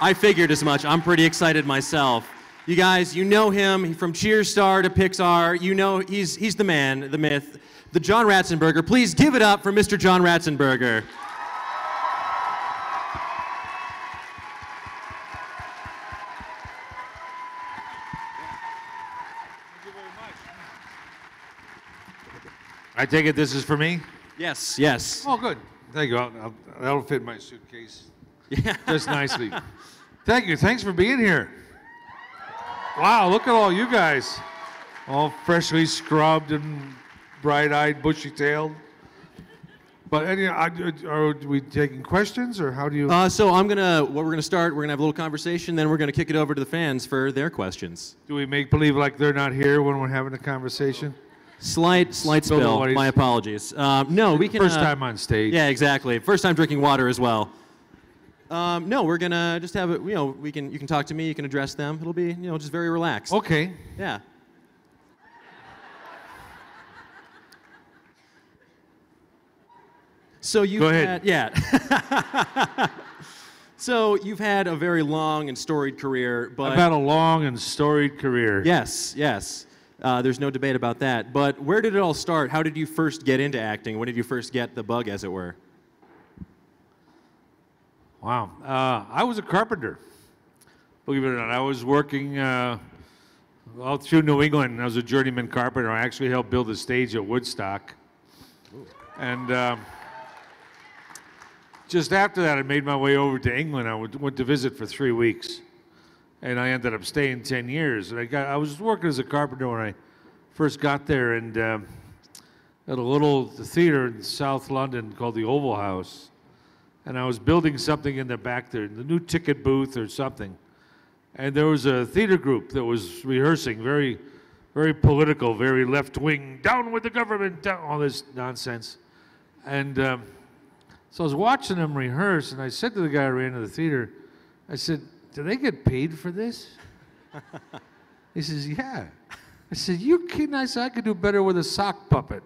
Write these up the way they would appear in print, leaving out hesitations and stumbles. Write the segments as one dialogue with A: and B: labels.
A: I figured as much. I'm pretty excited myself. You guys, you know him from Cheers star to Pixar. You know he's the man, the myth, the John Ratzenberger. Please give it up for Mr. John Ratzenberger.
B: I take it this is for me?
A: Yes, yes.
B: Oh, good. Thank you. That'll fit in my suitcase
A: Yeah.
B: just nicely. Thank you. Thanks for being here. Wow, look at all you guys. All freshly scrubbed and bright-eyed, bushy-tailed. But are we taking questions, or how do you?
A: So we're gonna start, we're gonna have a little conversation, then we're gonna kick it over to the fans for their questions.
B: Do we make believe like they're not here when we're having a conversation?
A: Slight spill. My apologies. No, we can.
B: First time on stage.
A: Yeah, exactly. First time drinking water as well. No, we're gonna just have it. You know, you can talk to me. You can address them. It'll be just very relaxed.
B: Okay.
A: Yeah. So you've
B: Go ahead.
A: yeah. So you've had a very long and storied career, but
B: I've had a long and storied career.
A: yes. There's no debate about that. But where did it all start? How did you first get into acting? When did you first get the bug, as it were?
B: Wow. I was a carpenter. Believe it or not, I was working all through New England. I was a journeyman carpenter. I actually helped build a stage at Woodstock. Ooh. And just after that, I made my way over to England. I went to visit for 3 weeks. And I ended up staying 10 years. And I was working as a carpenter when I first got there, and at a little theater in South London called the Oval House. And I was building something in the back there, the new ticket booth or something. And there was a theater group that was rehearsing, very, very political, very left-wing, down with the government, down, all this nonsense. And so I was watching them rehearse, and I said to the guy who ran to the theater, I said, "Do they get paid for this?" He says, "Yeah." I said, "You kidding?" I said, "I could do better with a sock puppet."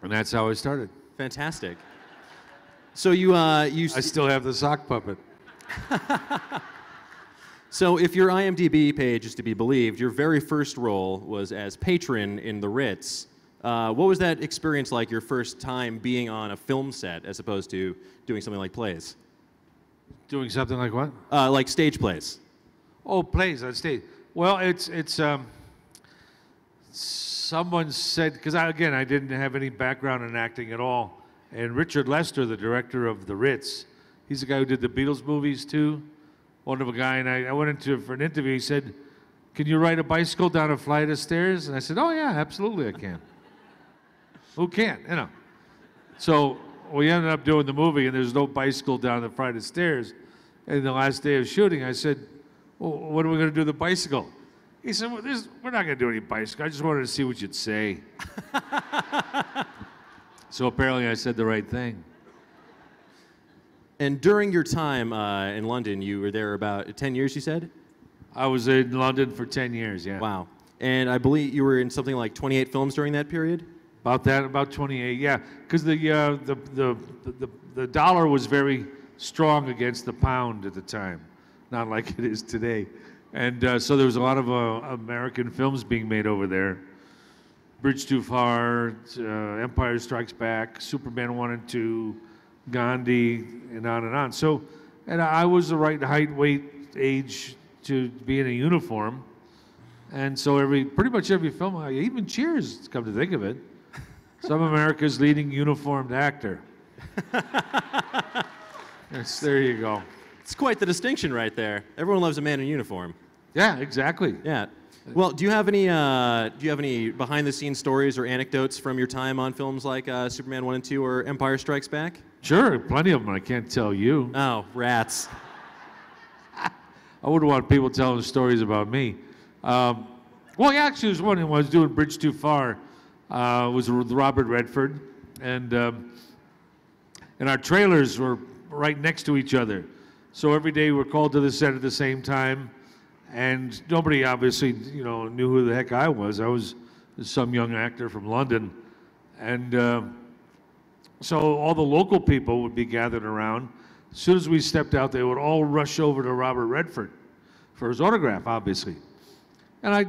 B: And that's how I started.
A: Fantastic. So I
B: still have the sock puppet.
A: So if your IMDb page is to be believed, your very first role was as patron in The Ritz. What was that experience like, your first time being on a film set as opposed to doing something like plays?
B: Doing something like what?
A: Like stage plays.
B: Oh, plays on stage. Well, it's someone said, because I didn't have any background in acting at all. And Richard Lester, the director of The Ritz, he's the guy who did the Beatles movies too. Wonderful guy. And I went into for an interview. He said, "Can you ride a bicycle down a flight of stairs?" And I said, "Oh yeah, absolutely I can." Who can't? So we ended up doing the movie, and there's no bicycle down the flight of stairs. And the last day of shooting, I said, "Well, what are we going to do with the bicycle?" He said, "Well, we're not going to do any bicycle. I just wanted to see what you'd say." So apparently I said the right thing.
A: And during your time in London, you were there about 10 years, you said?
B: I was in London for 10 years, yeah.
A: Wow. And I believe you were in something like 28 films during that period?
B: About 28, yeah. Because the dollar was very strong against the pound at the time, not like it is today. And so there was a lot of American films being made over there. Bridge Too Far, Empire Strikes Back, Superman 1 and 2, Gandhi, and on and on. So, and I was the right height, weight, age to be in a uniform. And so pretty much every film, even Cheers, come to think of it, so I'm America's leading uniformed actor. Yes, there you go.
A: It's quite the distinction right there. Everyone loves a man in uniform.
B: Yeah, exactly.
A: Yeah. Well, do you have any behind-the-scenes stories or anecdotes from your time on films like Superman 1 and 2 or Empire Strikes Back?
B: Sure, plenty of them. I can't tell you.
A: Oh, rats.
B: I wouldn't want people telling stories about me. Well, actually, there was one when I was doing Bridge Too Far. Was with Robert Redford, and our trailers were right next to each other. So every day we're called to the set at the same time, and nobody obviously knew who the heck I was. I was some young actor from London, and so all the local people would be gathered around. As soon as we stepped out, they would all rush over to Robert Redford for his autograph, obviously. And I,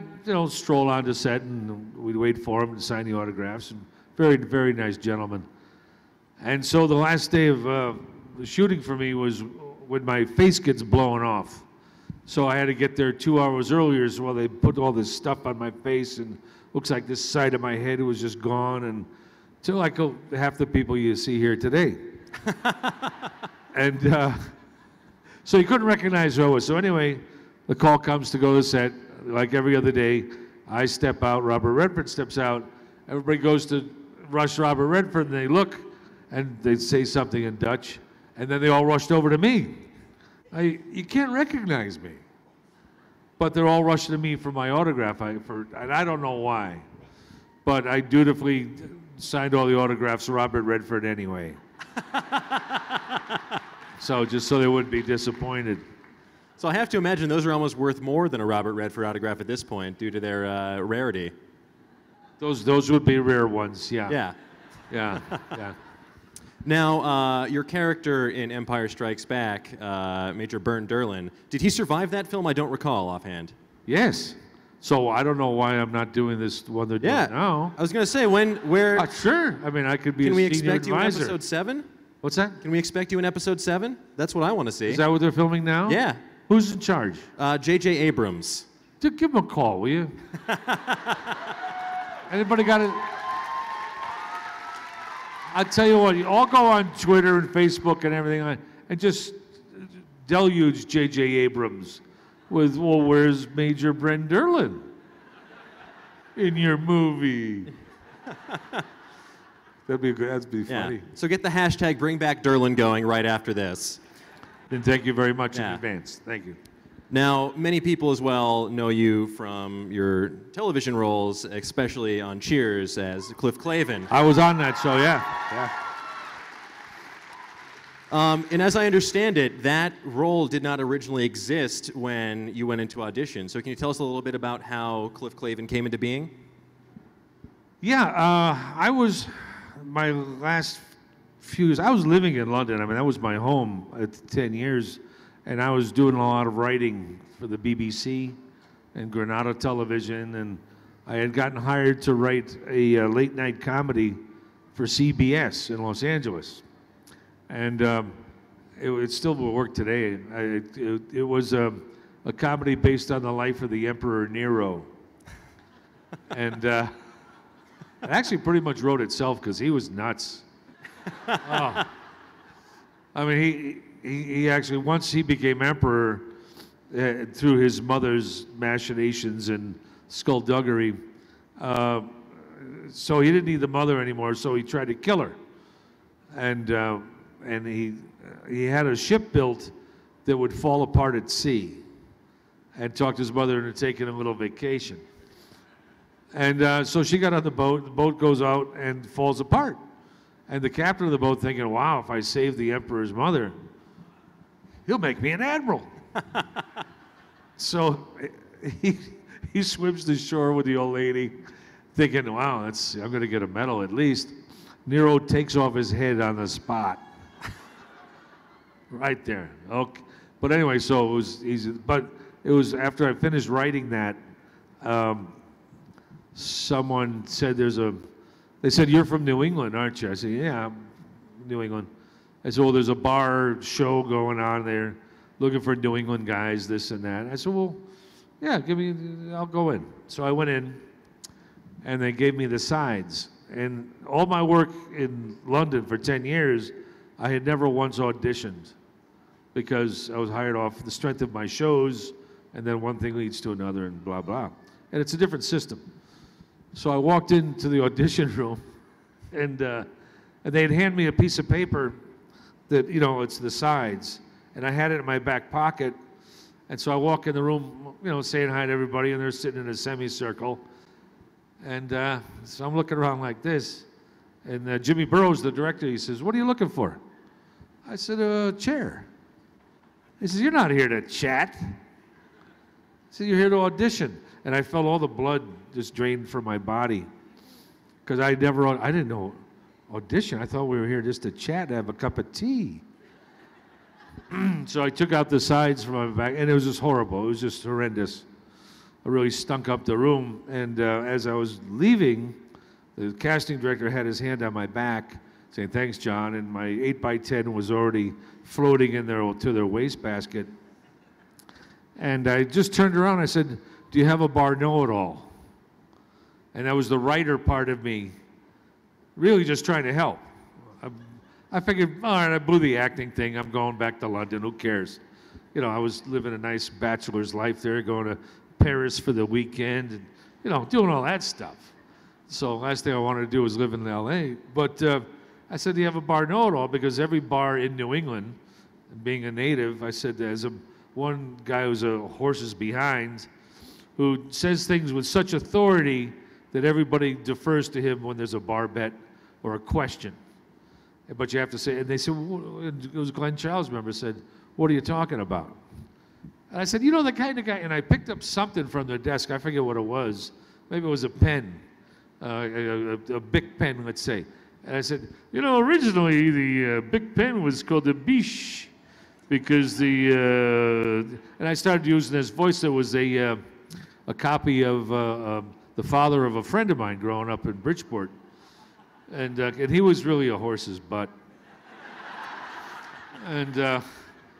B: stroll onto set, and we'd wait for him to sign the autographs. And very, very nice gentleman. And so the last day of the shooting for me was when my face gets blown off. So I had to get there 2 hours earlier, so while they put all this stuff on my face, and looks like this side of my head was just gone, and till like half the people you see here today. And so you couldn't recognize who I was. So anyway, the call comes to go to set. Like every other day, I step out, Robert Redford steps out. Everybody goes to rush Robert Redford, and they look, and they say something in Dutch, and then they all rushed over to me. You can't recognize me. But they're all rushing to me for my autograph, and I don't know why. But I dutifully signed all the autographs to Robert Redford anyway. So just so they wouldn't be disappointed.
A: So I have to imagine those are almost worth more than a Robert Redford autograph at this point due to their rarity.
B: Those would be rare ones, yeah.
A: Yeah.
B: Yeah, yeah.
A: Now, your character in Empire Strikes Back, Major Bernd Derlin, did he survive that film? I don't recall offhand.
B: Yes. So I don't know why I'm not doing this one they're doing now.
A: I was going to say, where...
B: Sure. I mean, I could be a
A: Can
B: senior
A: we expect you in
B: advisor.
A: episode 7?
B: What's that?
A: Can we expect you in episode 7? That's what I want to see.
B: Is that what they're filming now?
A: Yeah.
B: Who's in charge?
A: J.J. Abrams.
B: Give him a call, will you? Anybody got it? I tell you what, you all go on Twitter and Facebook and everything, and just deluge J.J. Abrams with, well, where's Major Bernd Derlin in your movie? That'd be good. That'd be funny.
A: Yeah. So get the hashtag #BringBackDerlin going right after this.
B: Then thank you very much in advance. Thank you.
A: Now, many people as well know you from your television roles, especially on Cheers as Cliff Claven.
B: I was on that show, yeah.
A: And as I understand it, that role did not originally exist when you went into audition. So can you tell us a little bit about how Cliff Claven came into being?
B: Yeah, my last few years, I was living in London. I mean, that was my home at 10 years. And I was doing a lot of writing for the BBC and Granada Television. And I had gotten hired to write a late night comedy for CBS in Los Angeles. And it still will work today. It was a comedy based on the life of the Emperor Nero. And it actually pretty much wrote itself because he was nuts. Oh. I mean, he actually, once he became emperor, through his mother's machinations and skullduggery, so he didn't need the mother anymore, so he tried to kill her. And he had a ship built that would fall apart at sea, and talked his mother into taking a little vacation. And so she got on the boat goes out and falls apart. And the captain of the boat thinking, wow, if I save the emperor's mother, he'll make me an admiral. So he swims to shore with the old lady, thinking, wow, I'm going to get a medal at least. Nero takes off his head on the spot. Right there. Okay. But anyway, so it was easy. But it was after I finished writing that, someone said they said, you're from New England, aren't you? I said, yeah, I'm New England. I said, well, there's a bar show going on there, looking for New England guys, this and that. I said, well, yeah, I'll go in. So I went in, and they gave me the sides. And all my work in London for 10 years, I had never once auditioned because I was hired off the strength of my shows, and then one thing leads to another, and blah, blah. And it's a different system. So I walked into the audition room, and they'd hand me a piece of paper that, it's the sides. And I had it in my back pocket. And so I walk in the room, saying hi to everybody, and they're sitting in a semicircle. And so I'm looking around like this. And Jimmy Burrows, the director, he says, what are you looking for? I said, a chair. He says, you're not here to chat. I said, you're here to audition. And I felt all the blood just drained from my body. Because I didn't know audition. I thought we were here just to chat and have a cup of tea. So I took out the sides from my back, and it was just horrible. It was just horrendous. I really stunk up the room. And as I was leaving, the casting director had his hand on my back, saying, "Thanks, John." And my 8x10 was already floating in there to their wastebasket. And I just turned around. I said, "Do you have a bar know-it-all?" And that was the writer part of me, really just trying to help. I figured, all right, I blew the acting thing. I'm going back to London. Who cares? You know, I was living a nice bachelor's life there, going to Paris for the weekend, and, you know, doing all that stuff. So last thing I wanted to do was live in L.A. But I said, "Do you have a bar know-it-all?" Because every bar in New England, being a native, I said, there's one guy who's a horse's behind who says things with such authority that everybody defers to him when there's a bar bet or a question. But you have to say, and they said, it was Glenn Charles, remember, said, "What are you talking about?" And I said, "You know, the kind of guy," and I picked up something from their desk, I forget what it was. Maybe it was a pen, a Bic pen, let's say. And I said, "You know, originally the Bic pen was called the Biche, because and I started using this voice that was a copy of the father of a friend of mine growing up in Bridgeport. And he was really a horse's butt. And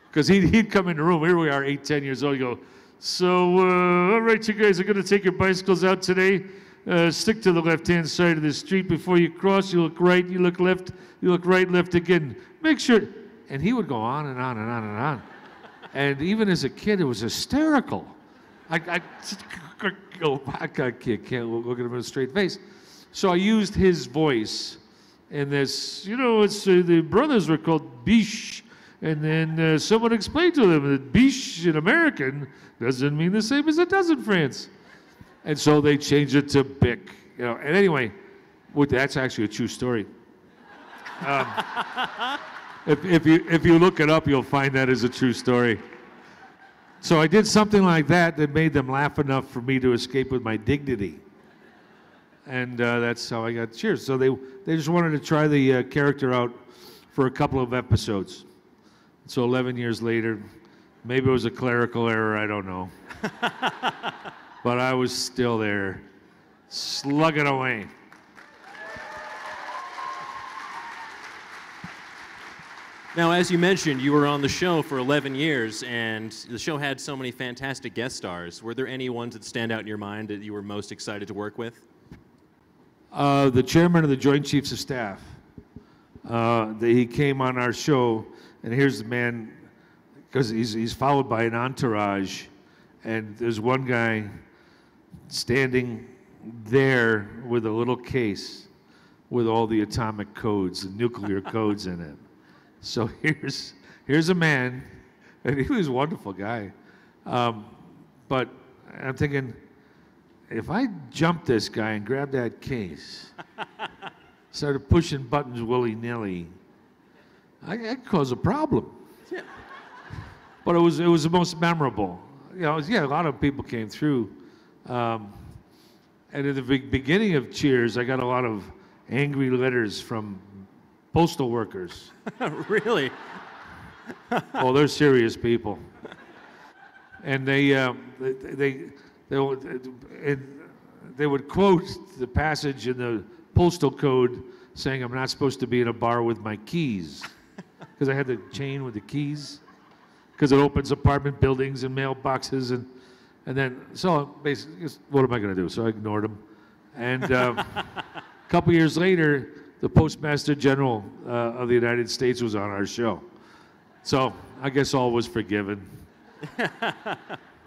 B: because he'd come in the room, here we are, 8, 10 years old, he'd go, "So, all right, you guys are going to take your bicycles out today. Stick to the left-hand side of the street before you cross. You look right, you look left, you look right, left again. Make sure." And he would go on and on and on and on. And even as a kid, it was hysterical. I can't look at him in a straight face. So I used his voice in this, you know, it's the brothers were called Biche, and then someone explained to them that Biche in American doesn't mean the same as it does in France. And so they changed it to Bic, you know. And anyway, that's actually a true story. If you look it up, you'll find that is a true story. So I did something like that made them laugh enough for me to escape with my dignity. And that's how I got Cheers. So they just wanted to try the character out for a couple of episodes. So 11 years later, maybe it was a clerical error, I don't know. But I was still there, slugging away.
A: Now, as you mentioned, you were on the show for 11 years, and the show had so many fantastic guest stars. Were there any ones that stand out in your mind that you were most excited to work with?
B: The chairman of the Joint Chiefs of Staff. He came on our show, and here's the man, because he's followed by an entourage, and there's one guy standing there with a little case with all the atomic codes, the nuclear codes in it. So here's a man, and he was a wonderful guy, but I'm thinking, if I jumped this guy and grabbed that case, started pushing buttons willy-nilly, I'd cause a problem. Yeah. But it was the most memorable. You know, a lot of people came through. And at the beginning of Cheers, I got a lot of angry letters from postal workers.
A: Really?
B: Oh, they're serious people. And they would quote the passage in the postal code saying, "I'm not supposed to be in a bar with my keys," because I had the chain with the keys, because it opens apartment buildings and mailboxes, and then so basically, what am I going to do? So I ignored them, and a couple years later, the Postmaster General of the United States was on our show, so I guess all was forgiven.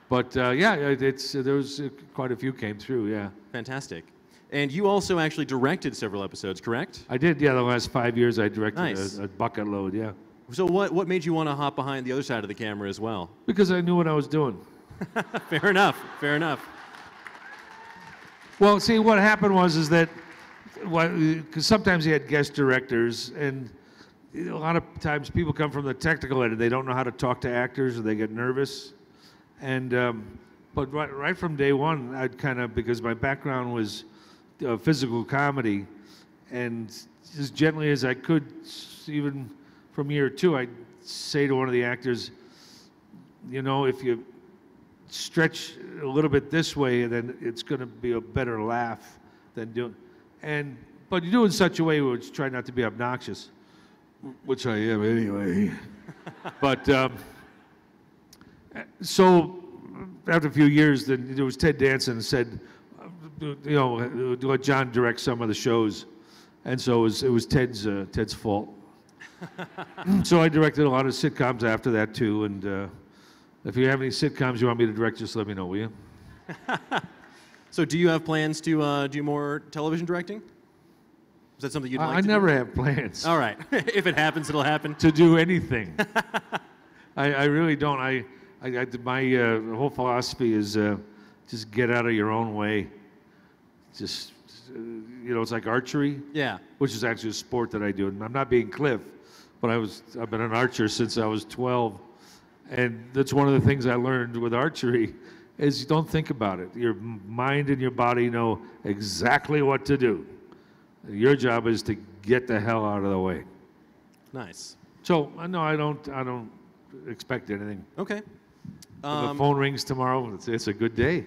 B: But yeah, there was quite a few came through, yeah.
A: Fantastic. And you also actually directed several episodes, correct?
B: I did, yeah. The last 5 years, I directed
A: Nice.
B: a bucket load, yeah.
A: So what made you want to hop behind the other side of the camera as well?
B: Because I knew what I was doing.
A: Fair enough. Fair enough.
B: Well, see, what happened was that, because sometimes you had guest directors, and a lot of times people come from the technical end, and they don't know how to talk to actors, or they get nervous. And but right from day one, I'd kind of, because my background was physical comedy, and as gently as I could, even from year 2, I'd say to one of the actors, you know, if you stretch a little bit this way, then it's going to be a better laugh than doing. But you do it in such a way which try not to be obnoxious, which I am anyway. But so after a few years, then there was Ted Danson said, you know, let John direct some of the shows, and so it was Ted's fault. So I directed a lot of sitcoms after that too, and if you have any sitcoms you want me to direct, just let me know, will you?
A: So do you have plans to do more television directing? Is that something you'd like to do?
B: I never have plans.
A: All right. If it happens, it'll happen.
B: To do anything. I really don't. My whole philosophy is just get out of your own way. Just, you know, it's like archery.
A: Yeah.
B: Which is actually a sport that I do. And I'm not being Cliff, but I've been an archer since I was 12. And that's one of the things I learned with archery is you don't think about it. Your mind and your body know exactly what to do. Your job is to get the hell out of the way.
A: Nice.
B: So no, I don't expect anything.
A: Okay.
B: If the phone rings tomorrow, it's a good day.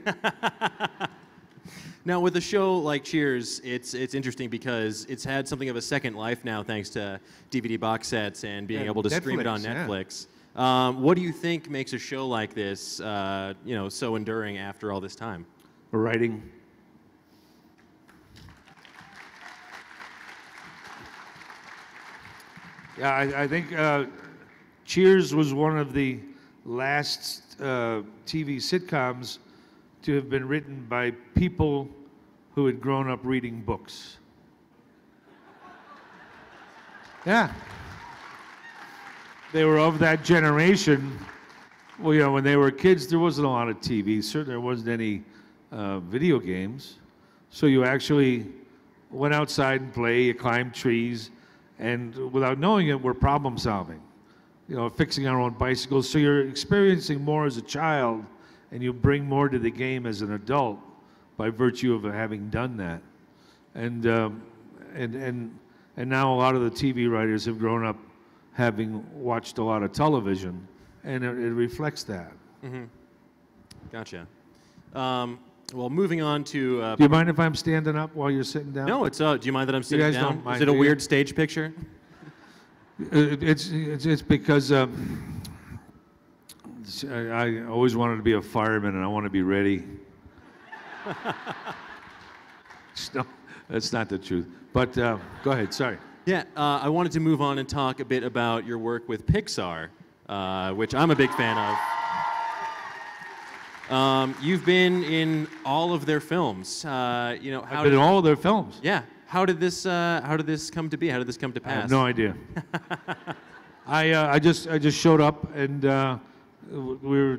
A: Now, with a show like Cheers, it's interesting because it's had something of a second life now, thanks to DVD box sets and being able to stream it on Netflix. Yeah. What do you think makes a show like this, you know, so enduring after all this time?
B: Writing. Yeah, I think Cheers was one of the last TV sitcoms to have been written by people who had grown up reading books. Yeah. They were of that generation. Well, you know, when they were kids, there wasn't a lot of TV. Certainly there wasn't any video games. So you actually went outside and played, you climbed trees, and without knowing it, we're problem solving. You know, fixing our own bicycles. So you're experiencing more as a child, and you bring more to the game as an adult by virtue of having done that. And now a lot of the TV writers have grown up having watched a lot of television, and it reflects that.
A: Mm-hmm. Gotcha. Well, moving on to...
B: do you mind if I'm standing up while you're sitting down?
A: No, it's... do you mind that I'm sitting down?
B: Don't mind,
A: is it a weird stage picture?
B: It's because I always wanted to be a fireman, and I want to be ready. No, that's not the truth. But go ahead, sorry.
A: Yeah, I wanted to move on and talk a bit about your work with Pixar, which I'm a big fan of. You've been in all of their films. You know,
B: I've been in all of their films.
A: Yeah. How did this come to be? How did this come to pass?
B: I have no idea. I just showed up, and we were.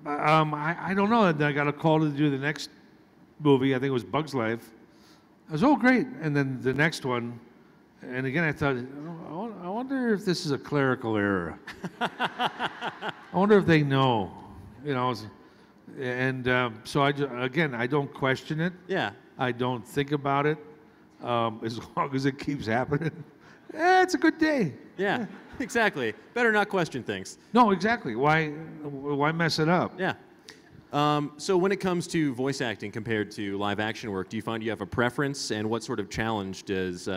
B: I don't know. I got a call to do the next movie. I think it was Bug's Life. I was, oh, great. And then the next one, and again, I thought, I wonder if this is a clerical error. I wonder if they know, you know. And so I don't question it.
A: Yeah.
B: I don't think about it. As long as it keeps happening, it's a good day.
A: Yeah, exactly. Better not question things.
B: No, exactly. Why mess it up?
A: Yeah. So when it comes to voice acting compared to live action work, do you find you have a preference, and what sort of challenge does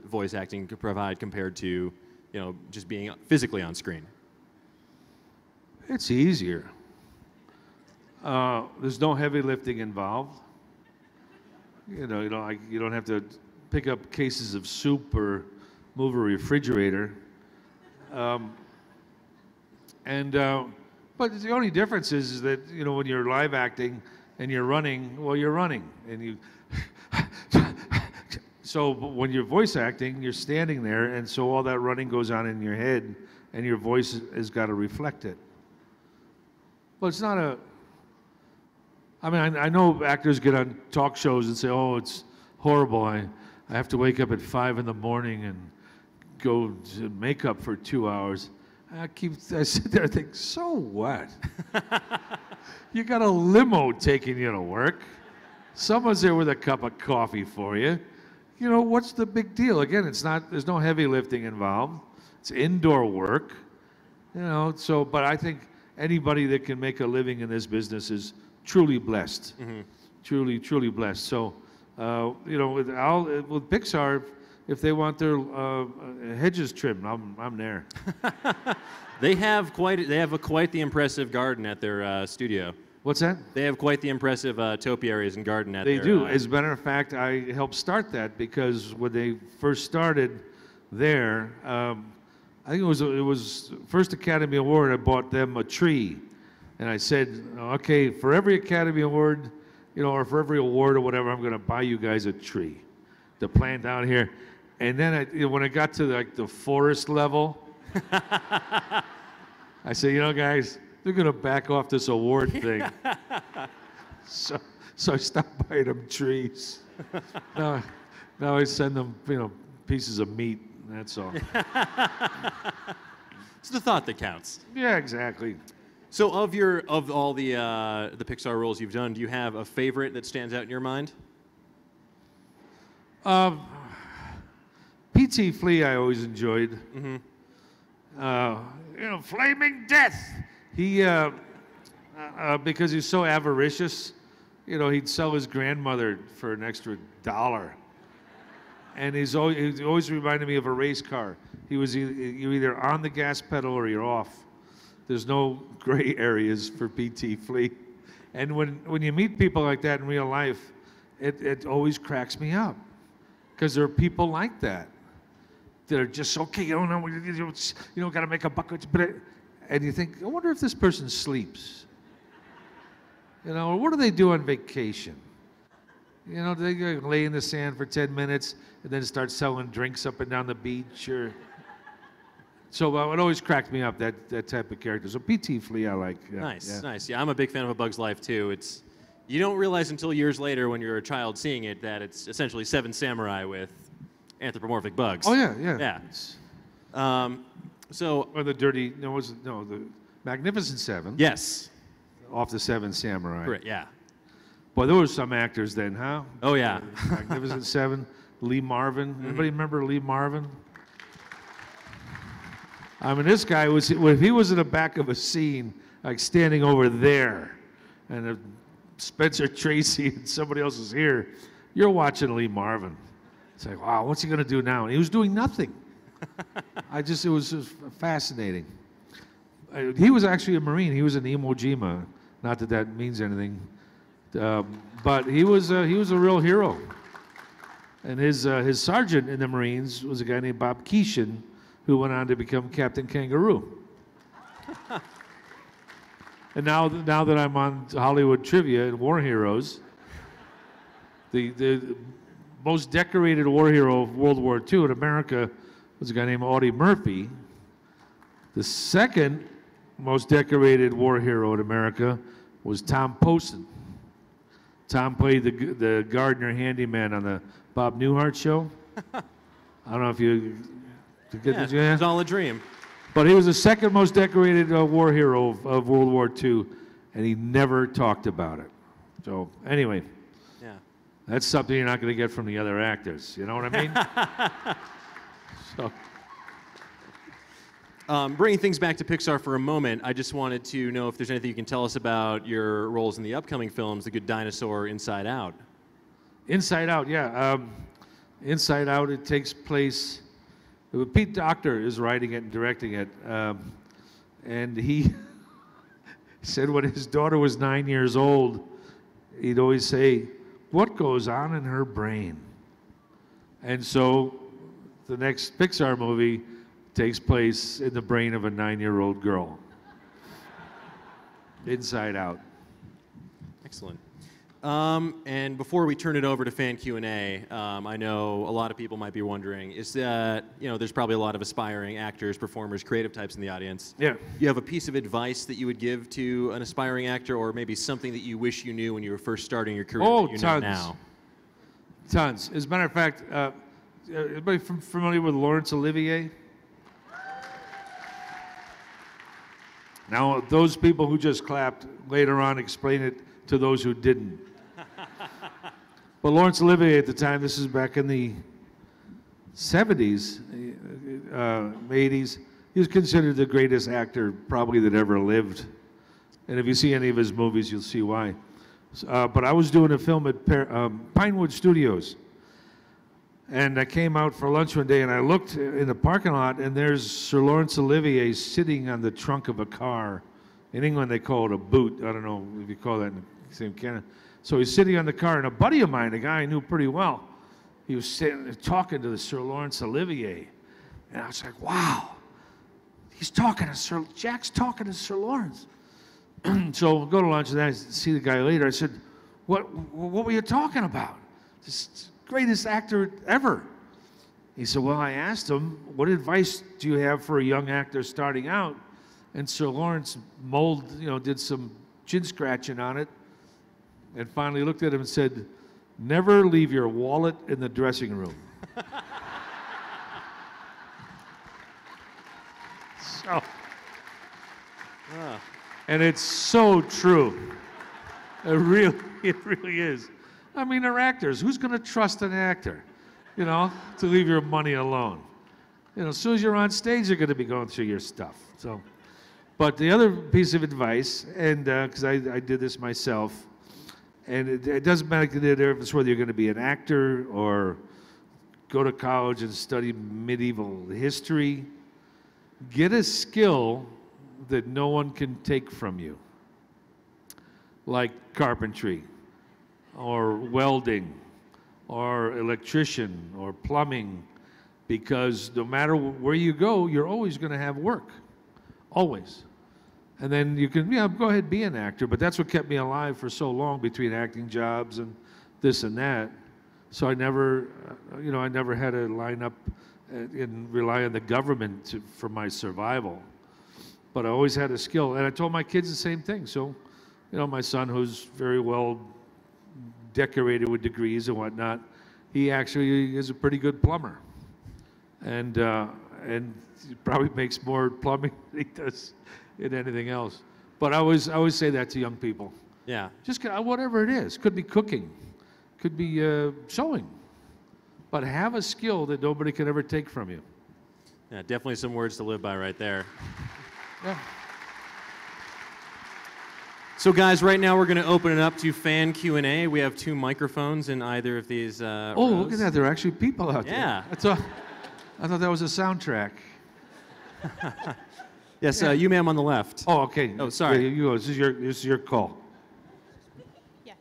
A: voice acting provide compared to, you know, just being physically on screen?
B: It's easier. There's no heavy lifting involved. You know, you don't have to pick up cases of soup or move a refrigerator. But the only difference is that, you know, when you're live acting and you're running, well, you're running, and you. So when you're voice acting, you're standing there, and so all that running goes on in your head, and your voice has got to reflect it. Well, it's not a. I mean, I know actors get on talk shows and say, "Oh, it's horrible. I have to wake up at 5 in the morning and go to makeup for 2 hours." I sit there and think, so what? You got a limo taking you to work. Someone's there with a cup of coffee for you. You know, what's the big deal? Again, there's no heavy lifting involved. It's indoor work, you know. So, but I think anybody that can make a living in this business is truly blessed. Truly, truly blessed. So, you know, with Pixar, if they want their hedges trimmed, I'm there.
A: They have quite the impressive garden at their studio.
B: What's that?
A: They have quite the impressive topiaries and garden at
B: They
A: their...
B: do. As a matter of fact, I helped start that because when they first started there, I think it was first Academy Award, I bought them a tree. And I said, okay, for every Academy Award, you know, or for every award or whatever, I'm going to buy you guys a tree to plant down here. And then when I got to like the forest level, I said, you know, guys, they're going to back off this award thing. So I stopped buying them trees. Now I send them, you know, pieces of meat. That's all.
A: It's the thought that counts.
B: Yeah, exactly.
A: So of all the Pixar roles you've done, do you have a favorite that stands out in your mind?
B: P.T. Flea I always enjoyed. You know, Flaming Death. He, because he's so avaricious, you know, he'd sell his grandmother for an extra $1. And he always reminded me of a race car. You're either on the gas pedal or you're off. There's no gray areas for P.T. Flea. And when you meet people like that in real life, it always cracks me up. Because there are people like that. They're just, okay, you know, got to make a buck. And you think, I wonder if this person sleeps. You know, what do they do on vacation? You know, do they lay in the sand for 10 minutes and then start selling drinks up and down the beach? So it always cracked me up, that type of character. So P.T. Flea I like. Yeah,
A: Nice. Yeah, I'm a big fan of A Bug's Life, too. You don't realize until years later when you're a child seeing it that it's essentially Seven Samurai with anthropomorphic bugs.
B: Oh, yeah. Or the Magnificent Seven.
A: Yes.
B: Off the Seven Samurai.
A: Correct, yeah.
B: Boy, there were some actors then, huh?
A: Oh, yeah.
B: Magnificent Seven, Lee Marvin. Anybody remember Lee Marvin? I mean, this guy if he was in the back of a scene, like standing over there, and if Spencer Tracy and somebody else is here, you're watching Lee Marvin. It's like, wow, what's he going to do now? And he was doing nothing. It was just fascinating. He was actually a Marine. He was in Iwo Jima. Not that that means anything. But he was a real hero. And his sergeant in the Marines was a guy named Bob Keeshan, who went on to become Captain Kangaroo. And now that I'm on Hollywood Trivia and War Heroes, the most decorated war hero of World War II in America was a guy named Audie Murphy. The second most decorated war hero in America was Tom Poston. Tom played the gardener handyman on the Bob Newhart show. I don't know if you...
A: It was all a dream.
B: But he was the second most decorated war hero of World War II, and he never talked about it. So anyway, that's something you're not going to get from the other actors. You know what I mean? So.
A: Bringing things back to Pixar for a moment, I just wanted to know if there's anything you can tell us about your roles in the upcoming films, The Good Dinosaur, Inside Out.
B: Inside Out, yeah. Inside Out, it takes place... Pete Docter is writing it and directing it, and he said when his daughter was 9 years old, he'd always say, "What goes on in her brain?" And so the next Pixar movie takes place in the brain of a 9-year-old girl. Inside Out.
A: Excellent. And before we turn it over to fan Q&A, I know a lot of people might be wondering, is that, there's probably a lot of aspiring actors, performers, creative types in the audience.
B: Yeah.
A: You have a piece of advice that you would give to an aspiring actor, or maybe something that you wish you knew when you were first starting your career that you know now?
B: Tons. As a matter of fact, everybody familiar with Laurence Olivier? Now, those people who just clapped later on explain it to those who didn't. But Laurence Olivier at the time, this is back in the 70s, 80s. He was considered the greatest actor probably that ever lived. And if you see any of his movies, you'll see why. But I was doing a film at Pinewood Studios. And I came out for lunch one day and I looked in the parking lot and there's Sir Laurence Olivier sitting on the trunk of a car. In England they call it a boot. I don't know if you call that in the same Canada. So he's sitting on the car and a buddy of mine, a guy I knew pretty well, he was sitting talking to the Sir Laurence Olivier. And I was like, wow, he's talking to Jack's talking to Sir Lawrence. So we'll go to lunch and then I see the guy later. I said, what were you talking about? This greatest actor ever. He said, well, I asked him, what advice do you have for a young actor starting out? And Sir Lawrence did some chin scratching on it and finally looked at him and said, never leave your wallet in the dressing room. So, and it's so true. It really is. I mean, they're actors. Who's going to trust an actor, to leave your money alone? As soon as you're on stage, you're going to be going through your stuff. So, but the other piece of advice, and because I did this myself, and it doesn't matter whether you're going to be an actor or go to college and study medieval history, get a skill that no one can take from you, like carpentry, or welding, or electrician, or plumbing, because no matter where you go, you're always going to have work, always. And then you can, go ahead, be an actor, but that's what kept me alive for so long between acting jobs and this and that. So I never, I never had to line up and rely on the government for my survival. But I always had a skill, and I told my kids the same thing. So, my son, who's very well decorated with degrees and whatnot, he actually is a pretty good plumber, and he probably makes more plumbing than he does in anything else. But I always say that to young people.
A: Yeah.
B: Just whatever it is. Could be cooking, could be sewing, but have a skill that nobody can ever take from you.
A: Yeah, definitely some words to live by right there.
B: Yeah.
A: So guys, right now we're going to open it up to fan Q&A. We have 2 microphones in either of these rows.
B: Look at that. There are actually people out there.
A: Yeah.
B: I thought that was a soundtrack.
A: Yes, you ma'am on the left.
B: Oh, okay.
A: Oh, sorry.
B: Yeah, you go. This is your call.
C: Yes.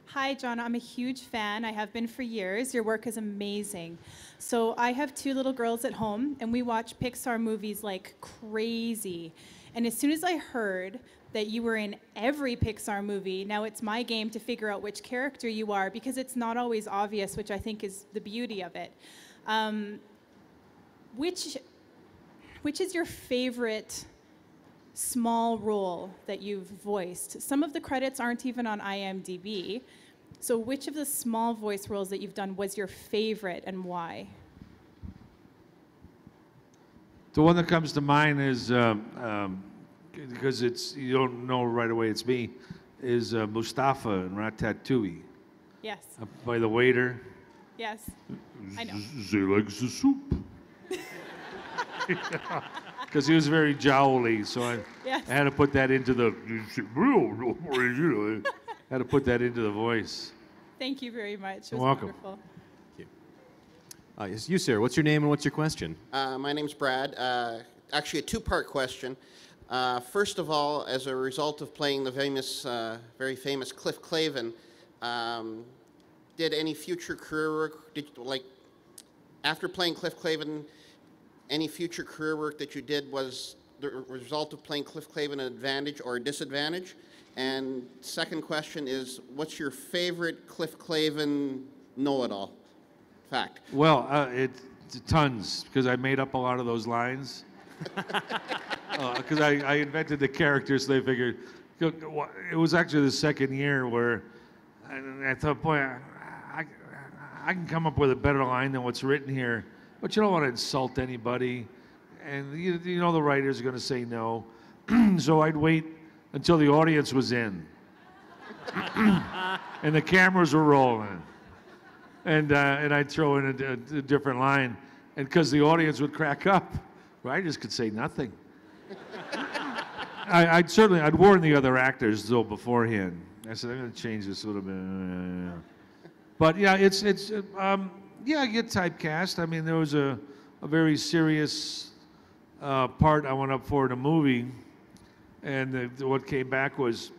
C: Hi, John. I'm a huge fan. I have been for years. Your work is amazing. So I have 2 little girls at home, and we watch Pixar movies like crazy. And as soon as I heard that you were in every Pixar movie, now it's my game to figure out which character you are, because it's not always obvious, which I think is the beauty of it. Which is your favorite small role that you've voiced? Some of the credits aren't even on IMDb. So which of the small voice roles that you've done was your favorite and why?
B: The one that comes to mind is, because you don't know right away it's me, is Mustafa in Ratatouille.
C: Yes.
B: By the waiter.
C: Yes. I know.
B: They likes the soup. Because he was very jowly, so I had to put that into the. Had to put that into the voice.
C: Thank you very much. It was
B: You're welcome.
C: wonderful.
A: Thank you. Yes, you, sir. What's your name and what's your question?
D: My name's Brad. Actually, a 2-part question. First of all, as a result of playing the very famous Cliff Claven, did any future career work, after playing Cliff Claven, any future career work that you did was the result of playing Cliff Claven an advantage or a disadvantage? And second question is, what's your favorite Cliff Claven know-it-all fact?
B: Well, it's tons, because I made up a lot of those lines. Because I invented the characters, so they figured. It was actually the second year where I thought, boy, I can come up with a better line than what's written here, but you don't want to insult anybody, and you know the writers are going to say no. So I'd wait until the audience was in, and the cameras were rolling, and I'd throw in a different line. And because the audience would crack up, I just could say nothing. I'd warn the other actors though beforehand. I said, I'm going to change this a little bit. But yeah, I get typecast. I mean, there was a very serious part I went up for in a movie, and what came back was,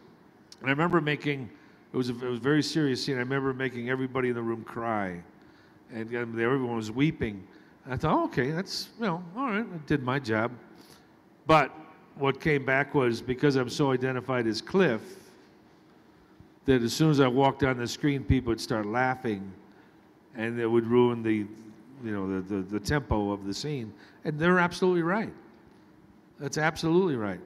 B: and I remember making, it was a very serious scene. I remember making everybody in the room cry, and everyone was weeping. I thought, oh, okay, that's, all right, I did my job. But what came back was, because I'm so identified as Cliff, that as soon as I walked on the screen, people would start laughing, and it would ruin the tempo of the scene. And they're absolutely right. That's absolutely right.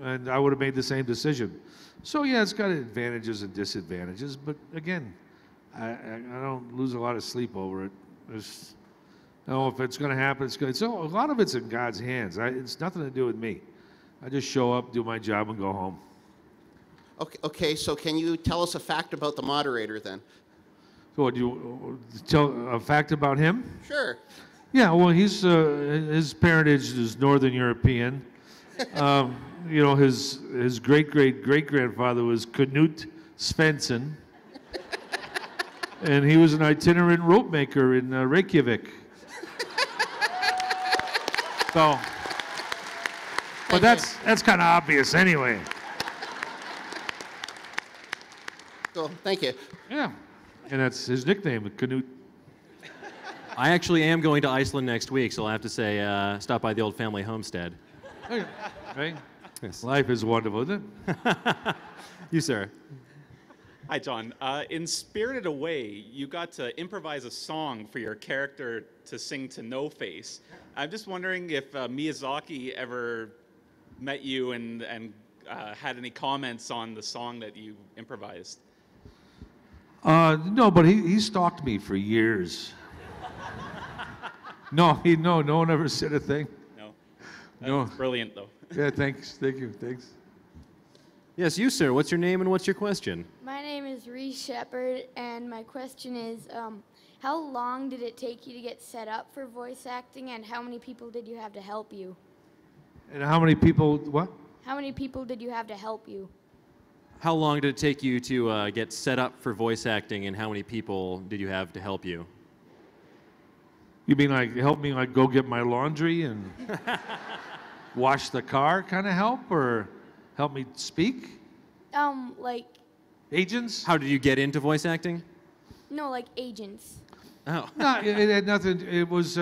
B: And I would have made the same decision. So yeah, it's got advantages and disadvantages, but again, I don't lose a lot of sleep over it. If it's going to happen, it's going to. So a lot of it's in God's hands. It's nothing to do with me. I just show up, do my job, and go home.
D: Okay, so can you tell us a fact about the moderator then?
B: So what, you tell a fact about him?
D: Sure.
B: Yeah, well, his parentage is Northern European. His great-great-great-grandfather was Knut Svensson, and he was an itinerant rope maker in Reykjavik. So, but that's kind of obvious anyway.
D: Cool, thank you.
B: Yeah, and that's his nickname, Knut.
A: I actually am going to Iceland next week, so I'll have to say, stop by the old family homestead.
B: Okay. Right?
A: Yes.
B: Life is wonderful, isn't it?
A: You, sir.
E: Hi, John. In Spirited Away, you got to improvise a song for your character to sing to No Face. I'm just wondering if Miyazaki ever met you and had any comments on the song that you improvised.
B: No, but he stalked me for years. No one ever said a thing.
E: No?
B: No.
E: That's brilliant, though.
B: Yeah, thanks. Thank you. Thanks.
A: Yes, you, sir. What's your name and what's your question?
F: My name is Reese Shepard, and my question is, how long did it take you to get set up for voice acting, and how many people did you have to help you?
B: And how many people, what?
F: How many people did you have to help you?
A: How long did it take you to get set up for voice acting, and how many people did you have to help you?
B: You mean like help me like go get my laundry and wash the car kind of help, or help me speak?
F: Like...
B: Agents?
A: How did you get into voice acting?
F: No, like agents.
A: Oh.
B: No, it had nothing. It was,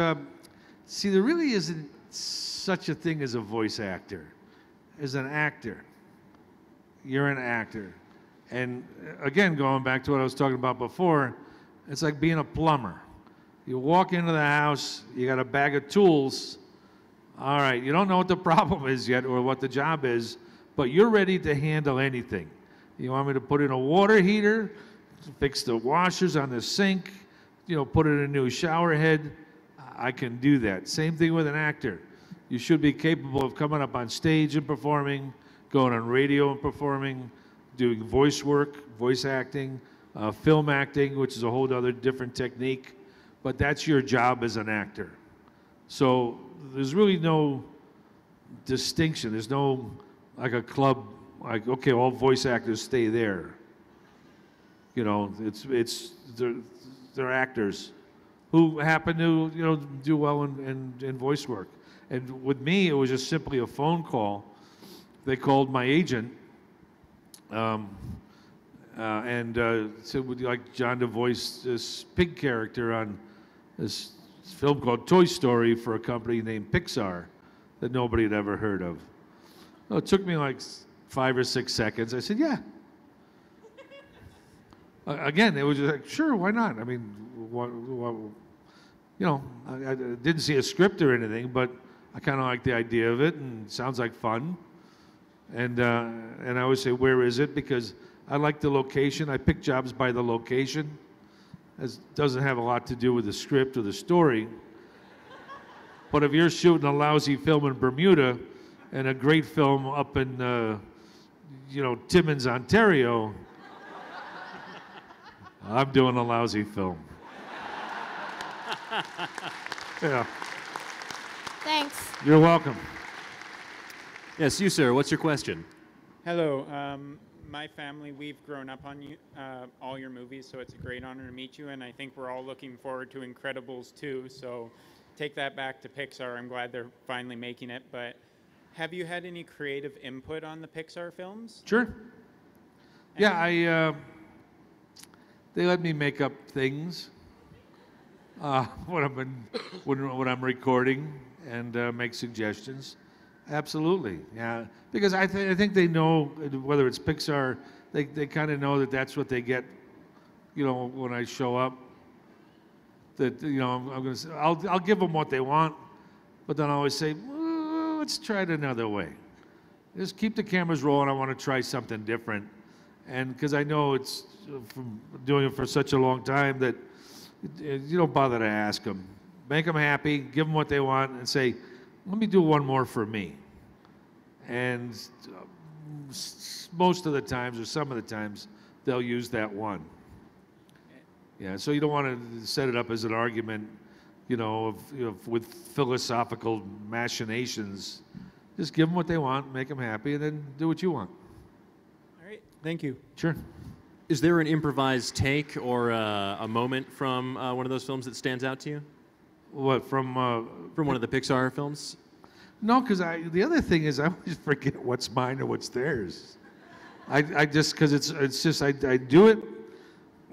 B: see, there really isn't such a thing as a voice actor. As an actor, you're an actor. And again, going back to what I was talking about before, it's like being a plumber. You walk into the house, you got a bag of tools. All right, you don't know what the problem is yet or what the job is, but you're ready to handle anything. You want me to put in a water heater, fix the washers on the sink, put in a new shower head? I can do that. Same thing with an actor. You should be capable of coming up on stage and performing, going on radio and performing, doing voice work, voice acting, film acting, which is a whole other different technique. But that's your job as an actor. So there's really no distinction. There's no, like a club, like, okay, all voice actors stay there. They're actors who happen to, do well in voice work. And with me, it was just simply a phone call. They called my agent and said, would you like John to voice this pig character on this film called Toy Story for a company named Pixar that nobody had ever heard of? Well, it took me like 5 or 6 seconds. I said, yeah. Again, it was just like, sure, why not? I mean, I didn't see a script or anything, but I kind of like the idea of it, and it sounds like fun. And I always say, where is it? Because I like the location. I pick jobs by the location. It doesn't have a lot to do with the script or the story. But if you're shooting a lousy film in Bermuda and a great film up in, Timmins, Ontario, I'm doing a lousy film. Yeah.
F: Thanks.
B: You're welcome.
A: Yes, you, sir. What's your question?
G: Hello. My family, we've grown up on you, all your movies, so it's a great honor to meet you, and I think we're all looking forward to Incredibles 2, so take that back to Pixar. I'm glad they're finally making it, but have you had any creative input on the Pixar films?
B: Sure. Yeah, they let me make up things when I'm recording and make suggestions. Absolutely, yeah. Because I think they know, whether it's Pixar, they kind of know that that's what they get, when I show up. That, I'm going to say, I'll give them what they want, but then I always say, well, let's try it another way. Just keep the cameras rolling. I want to try something different. And because I know it's from doing it for such a long time that you don't bother to ask them. Make them happy, give them what they want, and say, let me do one more for me. And most of the times, or some of the times, they'll use that one. Yeah, so you don't want to set it up as an argument, with philosophical machinations. Just give them what they want, make them happy, and then do what you want.
G: All right, thank you.
B: Sure.
A: Is there an improvised take or a moment from one of those films that stands out to you?
B: What, from
A: one of the Pixar films?
B: No, because the other thing is I always forget what's mine and what's theirs. I just, because it's just, I do it,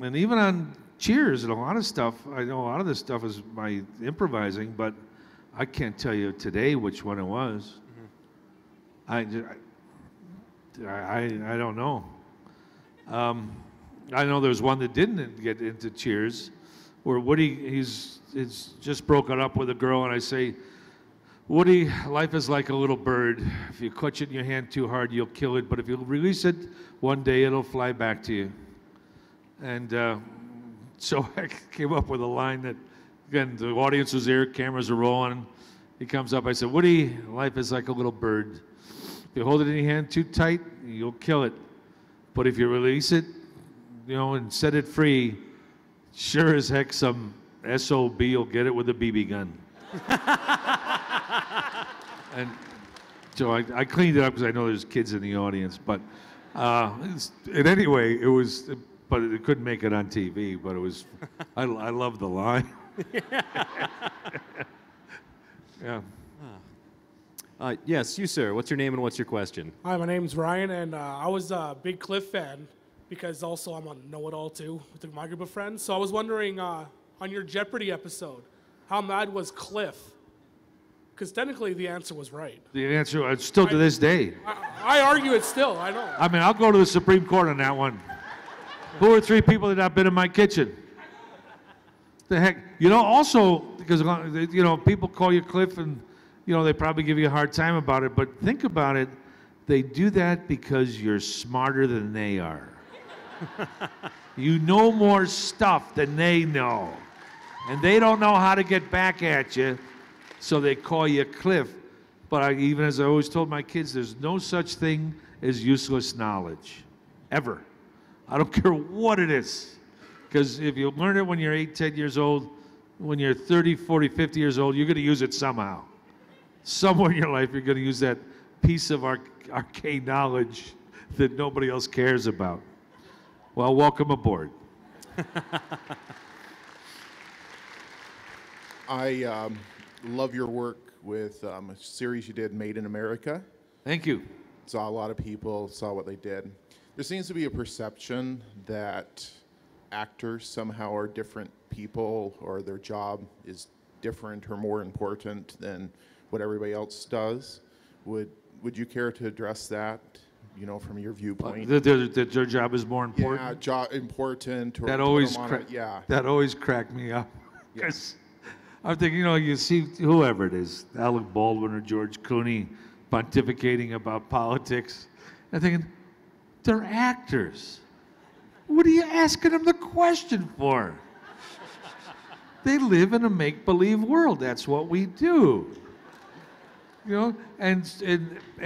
B: and even on Cheers and a lot of stuff, I know a lot of this stuff is my improvising, but I can't tell you today which one it was. Mm-hmm. I don't know. I know there's one that didn't get into Cheers, where Woody, he's just broken up with a girl, and I say, Woody, life is like a little bird. If you clutch it in your hand too hard, you'll kill it. But if you release it, one day it'll fly back to you. And so I came up with a line that, again, the audience was there, cameras are rolling. He comes up, I said, Woody, life is like a little bird. If you hold it in your hand too tight, you'll kill it. But if you release it, and set it free, sure as heck some SOB will get it with a BB gun. And so I cleaned it up because I know there's kids in the audience. But and anyway, but it couldn't make it on TV. But it was, I love the line. Yeah.
A: Yes, you, sir. What's your name and what's your question?
H: Hi, my name's Ryan, and I was a big Cliff fan because also I'm a know-it-all too with my group of friends. So I was wondering, on your Jeopardy episode, how mad was Cliff? Because technically the answer was right.
B: The answer, still to this day.
H: I argue it still, I know.
B: I mean, I'll go to the Supreme Court on that one. Who are three people that have been in my kitchen? The heck? Also, because, people call you Cliff and, they probably give you a hard time about it, but think about it. They do that because you're smarter than they are. You know more stuff than they know. And they don't know how to get back at you, so they call you Cliff. But even as I always told my kids, there's no such thing as useless knowledge, ever. I don't care what it is. Because if you learn it when you're 8, 10 years old, when you're 30, 40, 50 years old, you're going to use it somehow. Somewhere in your life, you're going to use that piece of arcane knowledge that nobody else cares about. Well, welcome aboard.
I: I love your work with a series you did, Made in America.
B: Thank you.
I: Saw a lot of people, saw what they did. There seems to be a perception that actors somehow are different people, or their job is different or more important than what everybody else does. Would you care to address that, from your viewpoint?
B: That their job is more important?
I: Yeah, job important. Or
B: that always cracked me up.
I: Yes.
B: I'm thinking, you see whoever it is, Alec Baldwin or George Clooney pontificating about politics. I'm thinking, they're actors. What are you asking them the question for? They live in a make-believe world. That's what we do. And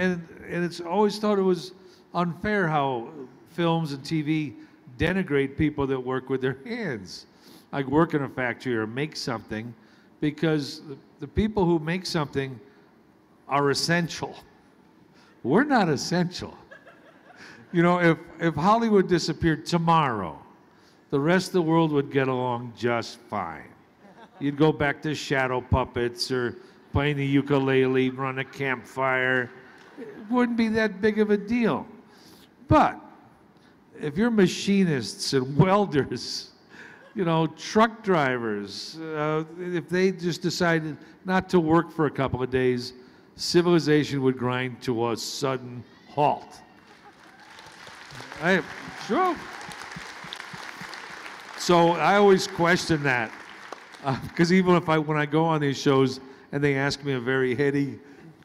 B: it's always thought it was unfair how films and TV denigrate people that work with their hands. Like work in a factory or make something. because the people who make something are essential. We're not essential. You know, if Hollywood disappeared tomorrow, the rest of the world would get along just fine. You'd go back to shadow puppets or playing the ukulele, run a campfire. It wouldn't be that big of a deal. But if you're machinists and welders, you know, truck drivers, if they just decided not to work for a couple of days, civilization would grind to a sudden halt. Sure. So I always question that, because even when I go on these shows and they ask me a very heady,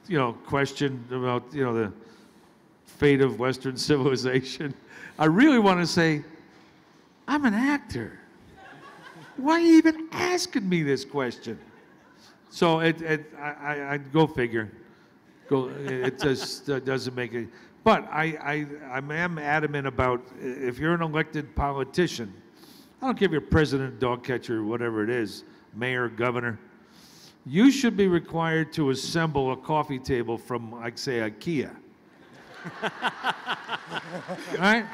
B: you know, question about, you know, the fate of Western civilization, I really want to say, I'm an actor. Why are you even asking me this question? So I go figure. It just doesn't make it. But I am adamant about, if you're an elected politician, I don't care if you're president, dog catcher, whatever it is, mayor, governor, you should be required to assemble a coffee table from, like, say, IKEA. Right?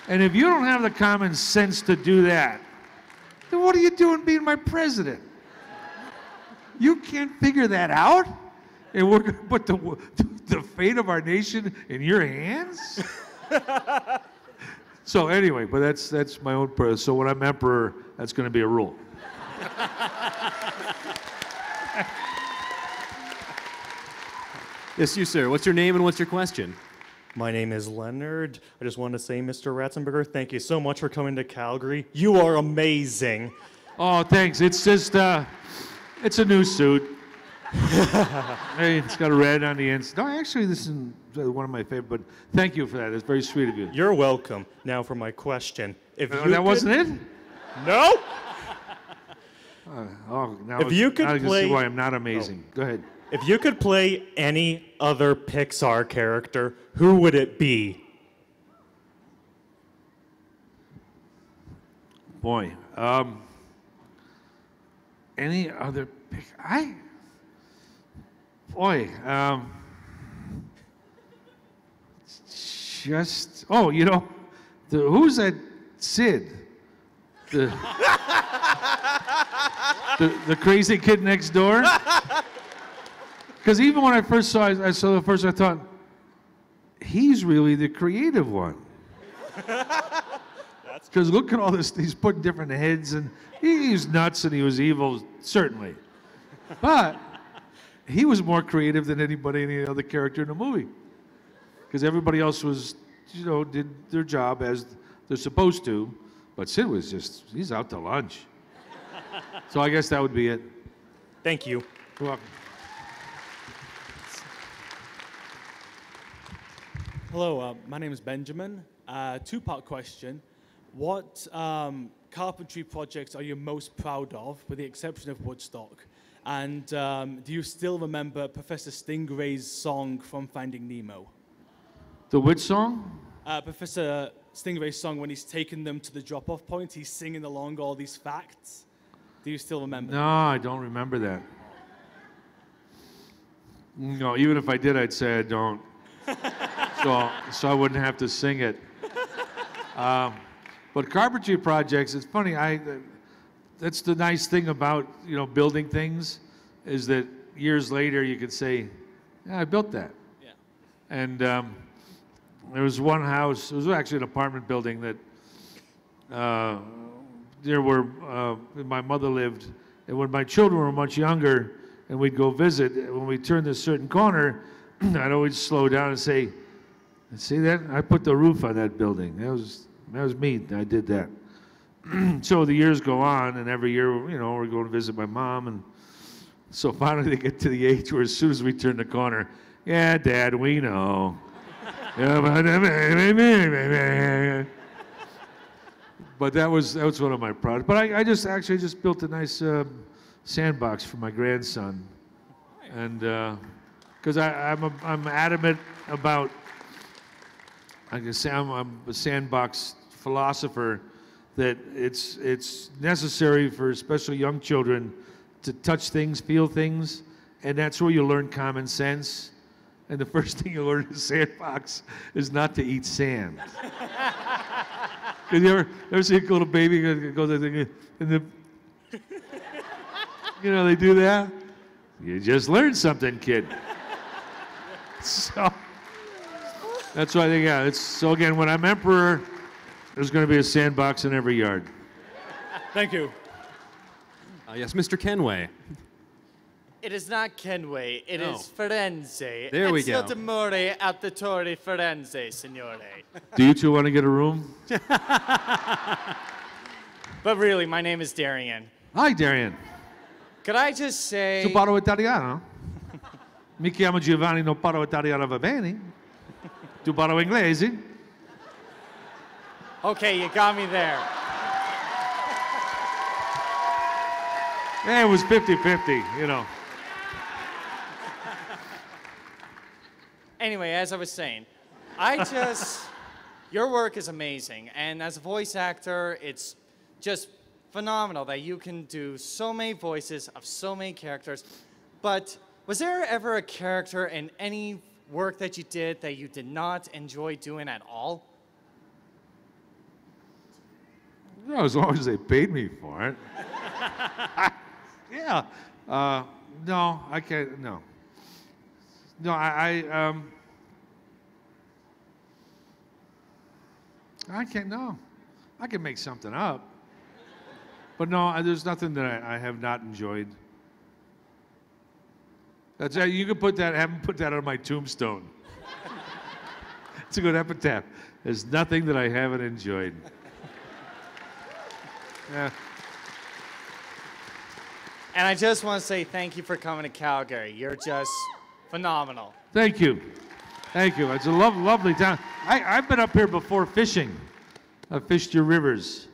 B: And if you don't have the common sense to do that, then what are you doing being my president? You can't figure that out? And we're going to put the fate of our nation in your hands? So anyway, but that's my own person. So when I'm emperor, that's going to be a rule.
A: Yes, you, sir. What's your name and what's your question?
J: My name is Leonard. I just want to say, Mr. Ratzenberger, thank you so much for coming to Calgary. You are amazing.
B: Oh, thanks. It's just, it's a new suit. Hey, it's got a red on the inside. No, actually, this is one of my favorite, but thank you for that. It's very sweet of you.
J: You're welcome. Now for my question.
B: Wasn't it?
J: No.
B: Now
J: if you could
B: now
J: play,
B: you see why I'm not amazing. Go ahead.
J: If you could play any other Pixar character, who would it be?
B: Boy, any other you know, who's that Sid? The crazy kid next door? Because even when I first saw it, I thought, he's really the creative one. Because look at all this, he's putting different heads, and he's nuts and he was evil, certainly. But he was more creative than any other character in the movie. Because everybody else was, you know, did their job as they're supposed to. But Sid was he's out to lunch. So I guess that would be it.
J: Thank you.
B: You're welcome.
K: Hello, my name is Benjamin. Two-part question. What carpentry projects are you most proud of, with the exception of Woodstock? And do you still remember Professor Stingray's song from Finding Nemo?
B: The which song?
K: Professor Stingray's song, when he's taking them to the drop-off point, he's singing along all these facts. Do you still remember?
B: No, I don't remember that. No, even if I did, I'd say I don't. So I wouldn't have to sing it. But carpentry projects, it's funny. That's the nice thing about, you know, building things, is that years later you could say, yeah, I built that.
K: Yeah.
B: And there was one house. It was actually an apartment building that there were. My mother lived, and when my children were much younger, and we'd go visit, when we turned this certain corner, I'd always slow down and say, "See that? I put the roof on that building. That was me. I did that." So the years go on, and every year, you know, we're going to visit my mom, and so finally they get to the age where as soon as we turn the corner, yeah, Dad, we know. But that was one of my proud. But I just built a nice sandbox for my grandson, and because I'm adamant about, I can say I'm a sandbox philosopher, that it's necessary for especially young children to touch things, feel things, and that's where you learn common sense. And the first thing you learn in the sandbox is not to eat sand. Have you ever see a little baby go there and they do that? You just learned something, kid. So that's why so again, when I'm emperor, there's going to be a sandbox in every yard.
K: Thank you.
A: Yes, Mr. Kenway.
L: It is not Kenway, it
A: No.
L: is Firenze.
A: There we
L: It's
A: go.
L: not Amore at the Torre Firenze, signore.
B: Do you two want to get a room?
L: But really, my name is Darian.
B: Hi, Darian.
L: Could I just say...
B: Tu parlo italiano? Mi chiamo Giovanni, non parlo italiano, va bene? Tu parlo inglese?
L: Okay, you got me there.
B: Yeah, it was 50-50, you know.
L: Anyway, as I was saying, your work is amazing. And as a voice actor, it's just phenomenal that you can do so many voices of so many characters. But was there ever a character in any work that you did that you did not enjoy doing at all?
B: No, as long as they paid me for it. Yeah. No, I can't. No. No, I can't. No, I can make something up. But no, there's nothing that I have not enjoyed. That's you can put that. Have them put that on my tombstone. It's a good epitaph. There's nothing that I haven't enjoyed. Yeah.
L: And I just want to say thank you for coming to Calgary. You're just phenomenal.
B: Thank you. Thank you. It's a lovely town. I've been up here before fishing. I fished your rivers.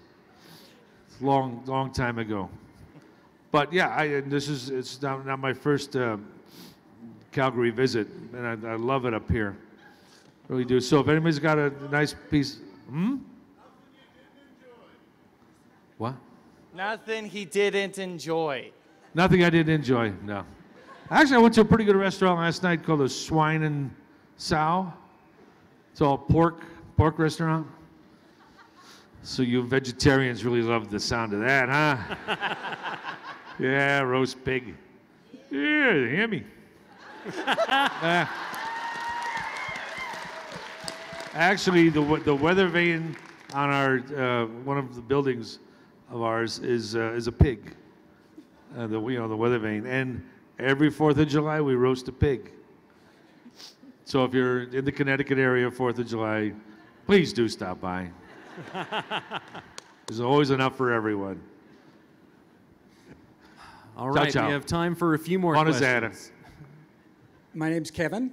B: It's a long time ago. But yeah, it's now my first Calgary visit, and I love it up here. Really do. So if anybody's got a nice piece, What?
L: Nothing he didn't enjoy.
B: Nothing I didn't enjoy, no. Actually, I went to a pretty good restaurant last night called the Swine and Sow. It's all pork restaurant. So you vegetarians really love the sound of that, huh? Yeah, roast pig. Yeah, yummy. Actually, the weather vane on our one of the buildings of ours is a pig. The weather vane, and every 4th of July we roast a pig. So if you're in the Connecticut area, 4th of July, please do stop by. There's always enough for everyone.
A: All right,
B: Ciao, ciao.
A: we have time for a few more
B: Buonasera.
A: questions.
M: My name's Kevin.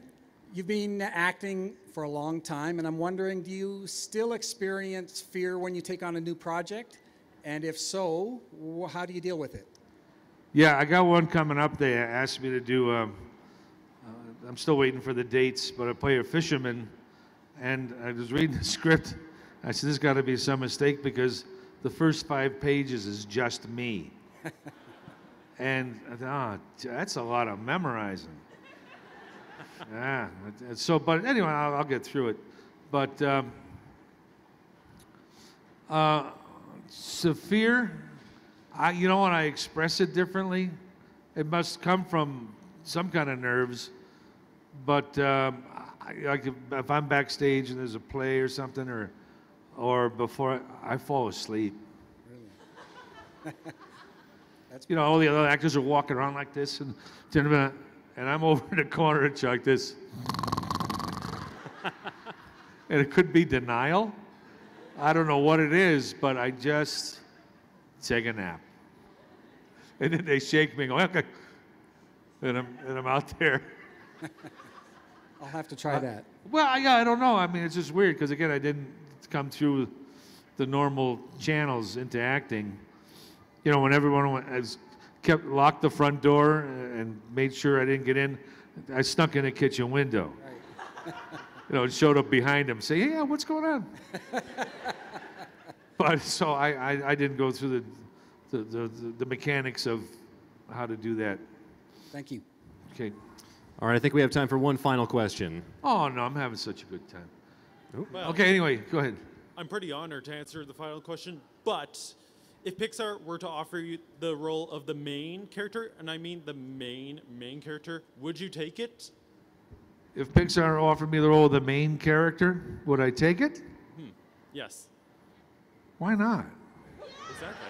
M: You've been acting for a long time, and I'm wondering, do you still experience fear when you take on a new project? And if so, how do you deal with it?
B: Yeah, I got one coming up. They asked me to do, I'm still waiting for the dates, but I play a fisherman. And I was reading the script. I said, there's got to be some mistake because the first 5 pages is just me. And I thought, oh, that's a lot of memorizing. Yeah, so, but anyway, I'll get through it. But so fear, you know, when I express it differently, it must come from some kind of nerves. But like if I'm backstage and there's a play or something, or before I fall asleep. Really? You know, all the other actors are walking around like this, and I'm over in the corner like this. And it could be denial. I don't know what it is, but I just take a nap. And then they shake me and go, okay. And I'm out there.
M: I'll have to try that.
B: Well, yeah, I don't know. I mean, it's just weird because, again, I didn't come through the normal channels into acting. You know, when everyone kept locked the front door and made sure I didn't get in, I snuck in a kitchen window. Right. You know, showed up behind him, say, yeah, what's going on? But so I didn't go through the mechanics of how to do that.
M: Thank you.
B: Okay.
A: All right, I think we have time for one final question.
B: Oh, no, I'm having such a good time.
N: Well,
B: Okay, anyway, go ahead.
N: I'm pretty honored to answer the final question, but if Pixar were to offer you the role of the main character, and I mean the main character, would you take it?
B: If Pixar offered me the role of the main character, would I take it?
N: Yes.
B: Why not?
N: Exactly.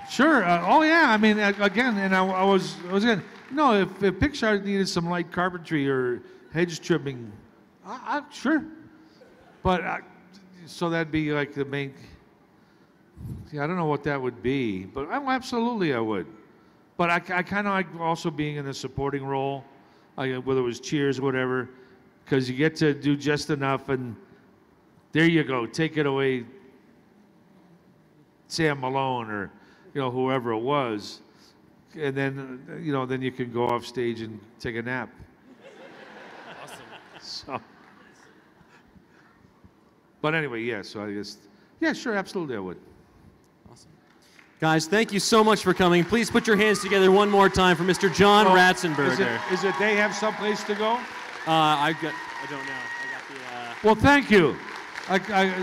B: Sure. Oh, yeah. I mean, again, and I was again. No, if Pixar needed some light carpentry or hedge trimming, sure. But so that'd be like the main. See, I don't know what that would be, but absolutely I would. But I kind of like also being in a supporting role, like whether it was Cheers or whatever, because you get to do just enough, and there you go, take it away, Sam Malone or whoever it was, and then then you can go off stage and take a nap.
N: Awesome.
B: So, but anyway, yeah. So I guess, yeah, sure, absolutely, I would.
A: Guys, thank you so much for coming. Please put your hands together one more time for Mr. John Ratzenberger.
B: Is it they have someplace to go?
A: I don't know. I got the.
B: Well, thank you.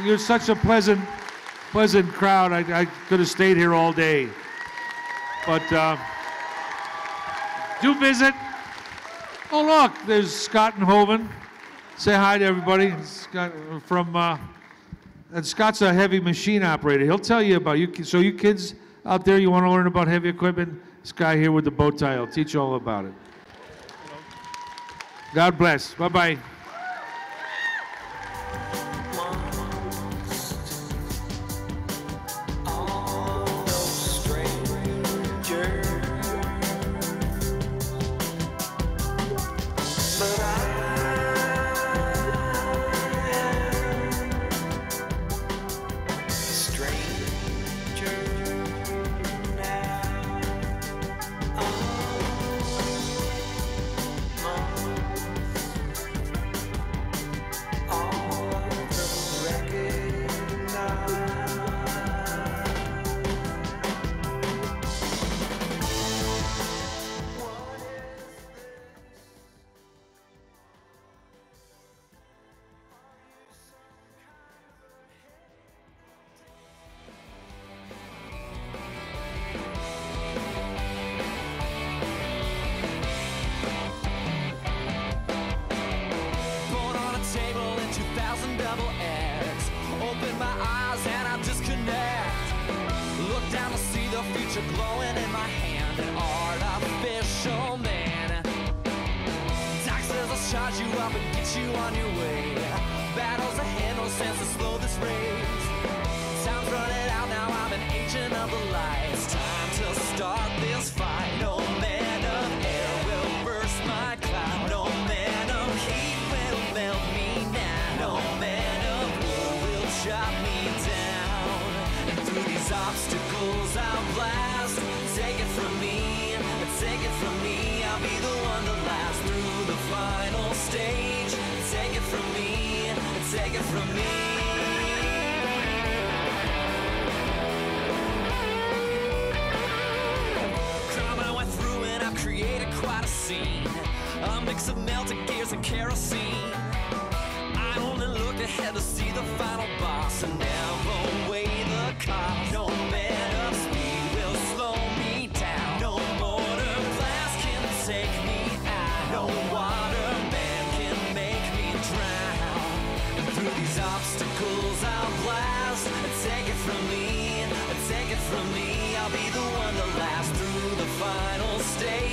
B: You're such a pleasant crowd. I could have stayed here all day. But do visit. Oh, look, there's Scott and Hovind. Say hi to everybody. Scott from, and Scott's a heavy machine operator. He'll tell you about you. So you kids out there, you want to learn about heavy equipment? This guy here with the bow tie will teach you all about it. God bless. Bye-bye.
O: A mix of melted gears and kerosene. I only look ahead to see the final boss and never weigh the cost. No man of speed will slow me down. No motor glass can take me out. No water man can make me drown. And through these obstacles I'll blast. Take it from me, take it from me. I'll be the one to last through the final stage.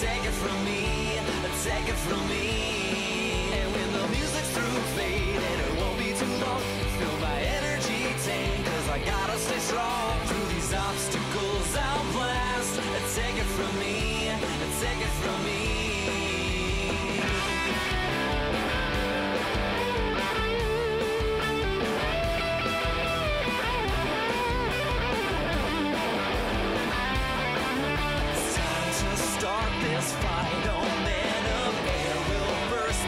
O: Take it from me, take it from me. And when the music's through fading, it won't be too long. Fill my energy tank, cause I gotta stay strong. Through these obstacles I'll blast. Take it from me, take it from me. It's time to start this fight. No man of air will burst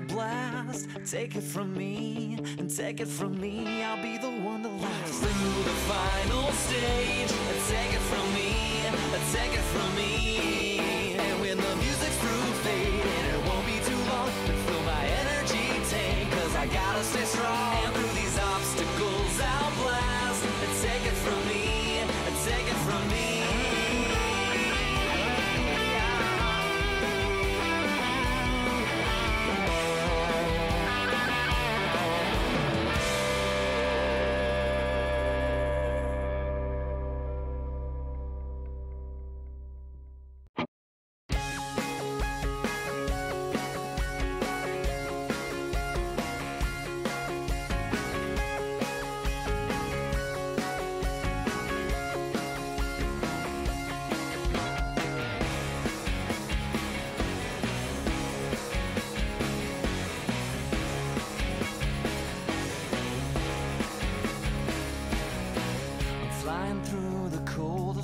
O: blast. Take it from me, and take it from me, I'll be the one to last. Through the final stage, take it from me, take it from me. And when the music's through fading, it won't be too long to fill my energy tank, 'cause I gotta stay strong. And through these obstacles I'll blast. Take it from me, take it from me.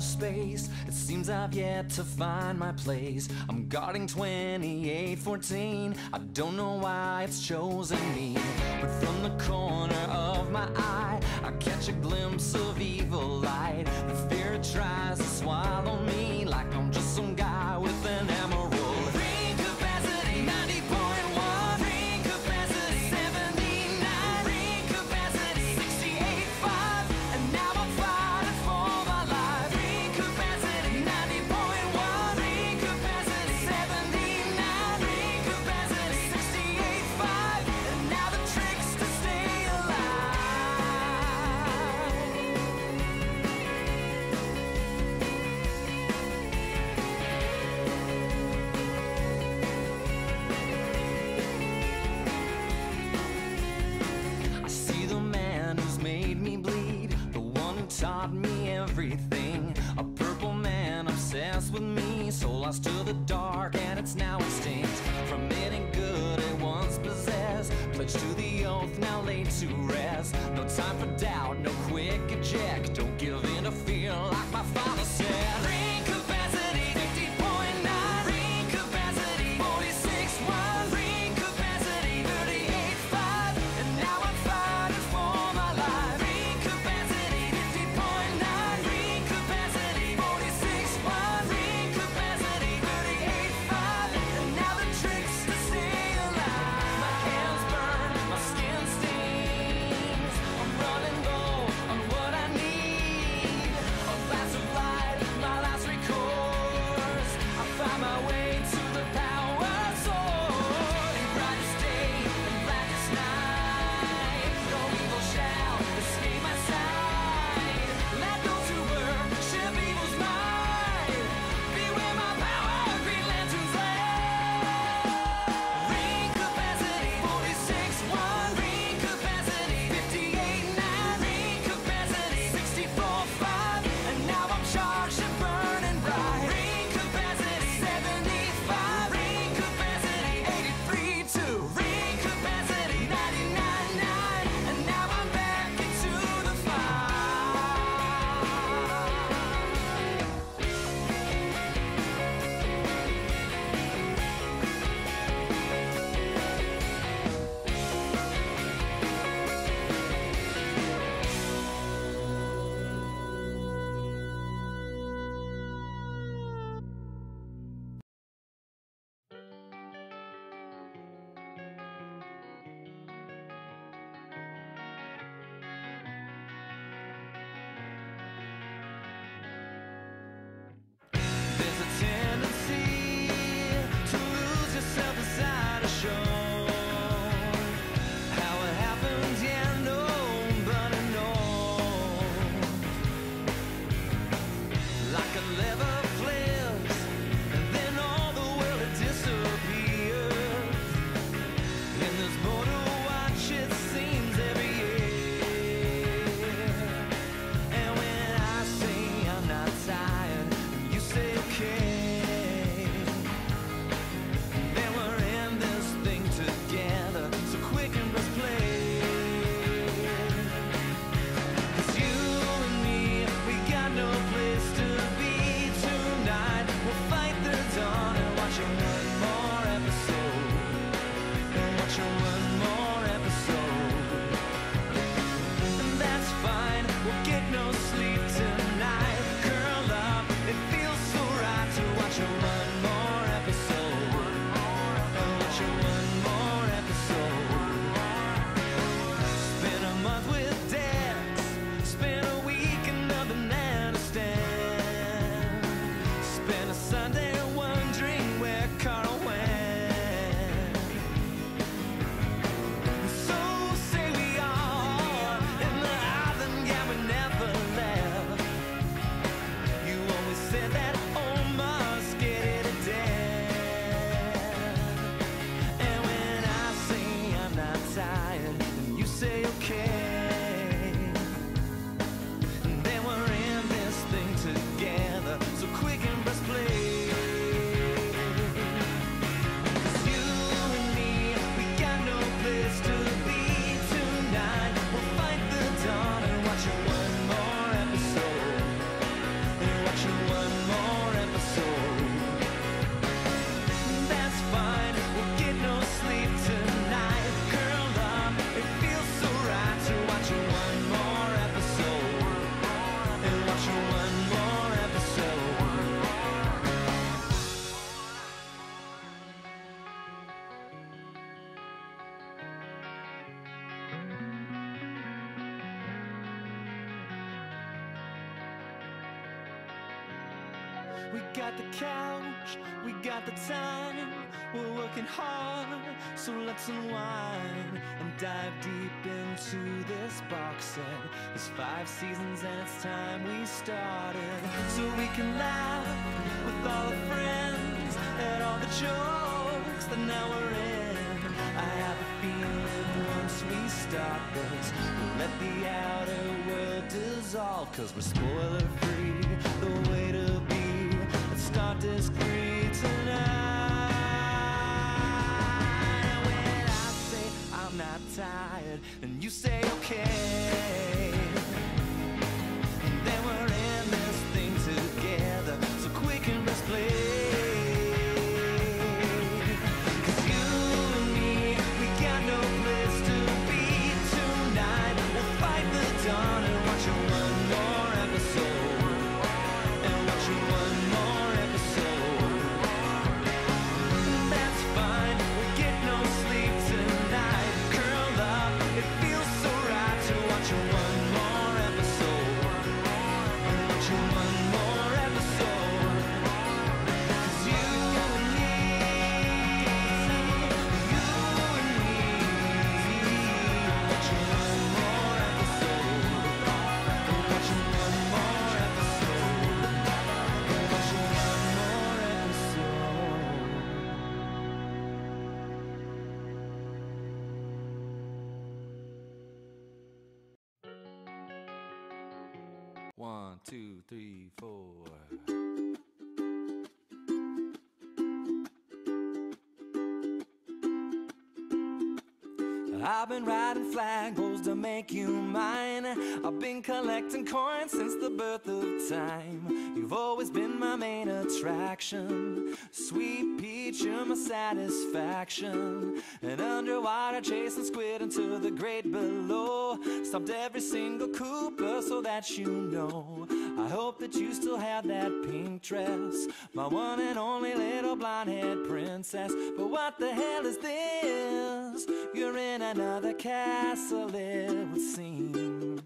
O: Space. It seems I've yet to find my place. I'm guarding 2814. I don't know why it's chosen me, but from the corner of my eye, I catch a glimpse of evil light. The fear tries to swallow me like I'm just some guy with an emerald. Ring capacity 90.1. Ring capacity 79. Ring capacity 68.5. And now I'm fighting for my life. Ring capacity 90.1. Ring capacity 79. Ring capacity 68.5. And now the trick's to stay I see the man who's made me bleed, the one who taught me everything. A purple man obsessed with me, so lost to the dark and it's now extinct. From any good it once possessed, pledged to the oath, now laid to rest. No time for doubt, no quick eject. Don't give in to fear like my father said. Ring capacity 50.9. Ring capacity 46.1. Ring capacity 38.5. And now I'm fighting for my life. Ring capacity 50.9. Ring capacity 46.1. Ring capacity 38.5. And now the trick's to stay alive. My hands burn, my skin stings. I'm running low on what I need. A glass of light, my last recourse. I find my way to the power source. In brightest day and blackest night, no evil shall escape my sight. Let those who worship evil's might beware my power, Green Lantern's light. Ring capacity 46.1. Ring capacity 58.9. Ring capacity 64.5. And now I'm charged and burning bright. Ring capacity 75. Ring capacity 83.2. Ring capacity 99.9. And now I'm back into the There's a tendency to lose yourself inside a show. How it happens, yeah, nobody knows. Like a lever flips, and then all the world it disappears. And there's more to watch, it seems, every year. And when I say I'm not tired, you say okay. We got the couch, we got the time. We're working hard, so let's unwind and dive deep into this box set. There's 5 seasons and it's time we started, so we can laugh with all the friends at all the jokes that now we're in. I have a feeling once we start this, we'll let the outer world dissolve, 'cause we're spoiler free, the way to be. Let's start discreet tonight. When I say I'm not tired, and you say okay, and then we're in this thing together, so quick and let's play. Dawn and watch one more episode, and watch one more episode. That's fine, we'll get no sleep tonight. Curl up, it feels so right to watch one more episode, and watch one more episode. 'Cause you and me, watch one more episode. One, two, three, four. I've been riding flagpoles to make you mine. I've been collecting coins since the birth of time. You've always been my main attraction. Sweet peach, you're my satisfaction. And underwater chasing squid into the great below. Stopped every single Cooper so that you know. I hope that you still have that pink dress, my one and only little blonde-haired princess. But what the hell is this? You're in another castle, it would seem.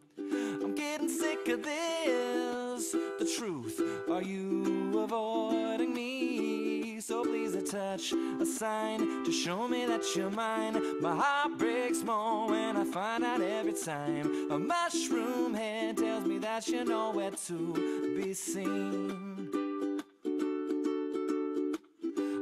O: I'm getting sick of this. The truth, are you avoiding me? So please a touch, a sign to show me that you're mine. My heart breaks more when I find out every time. A mushroom head tells me that you're nowhere to be seen.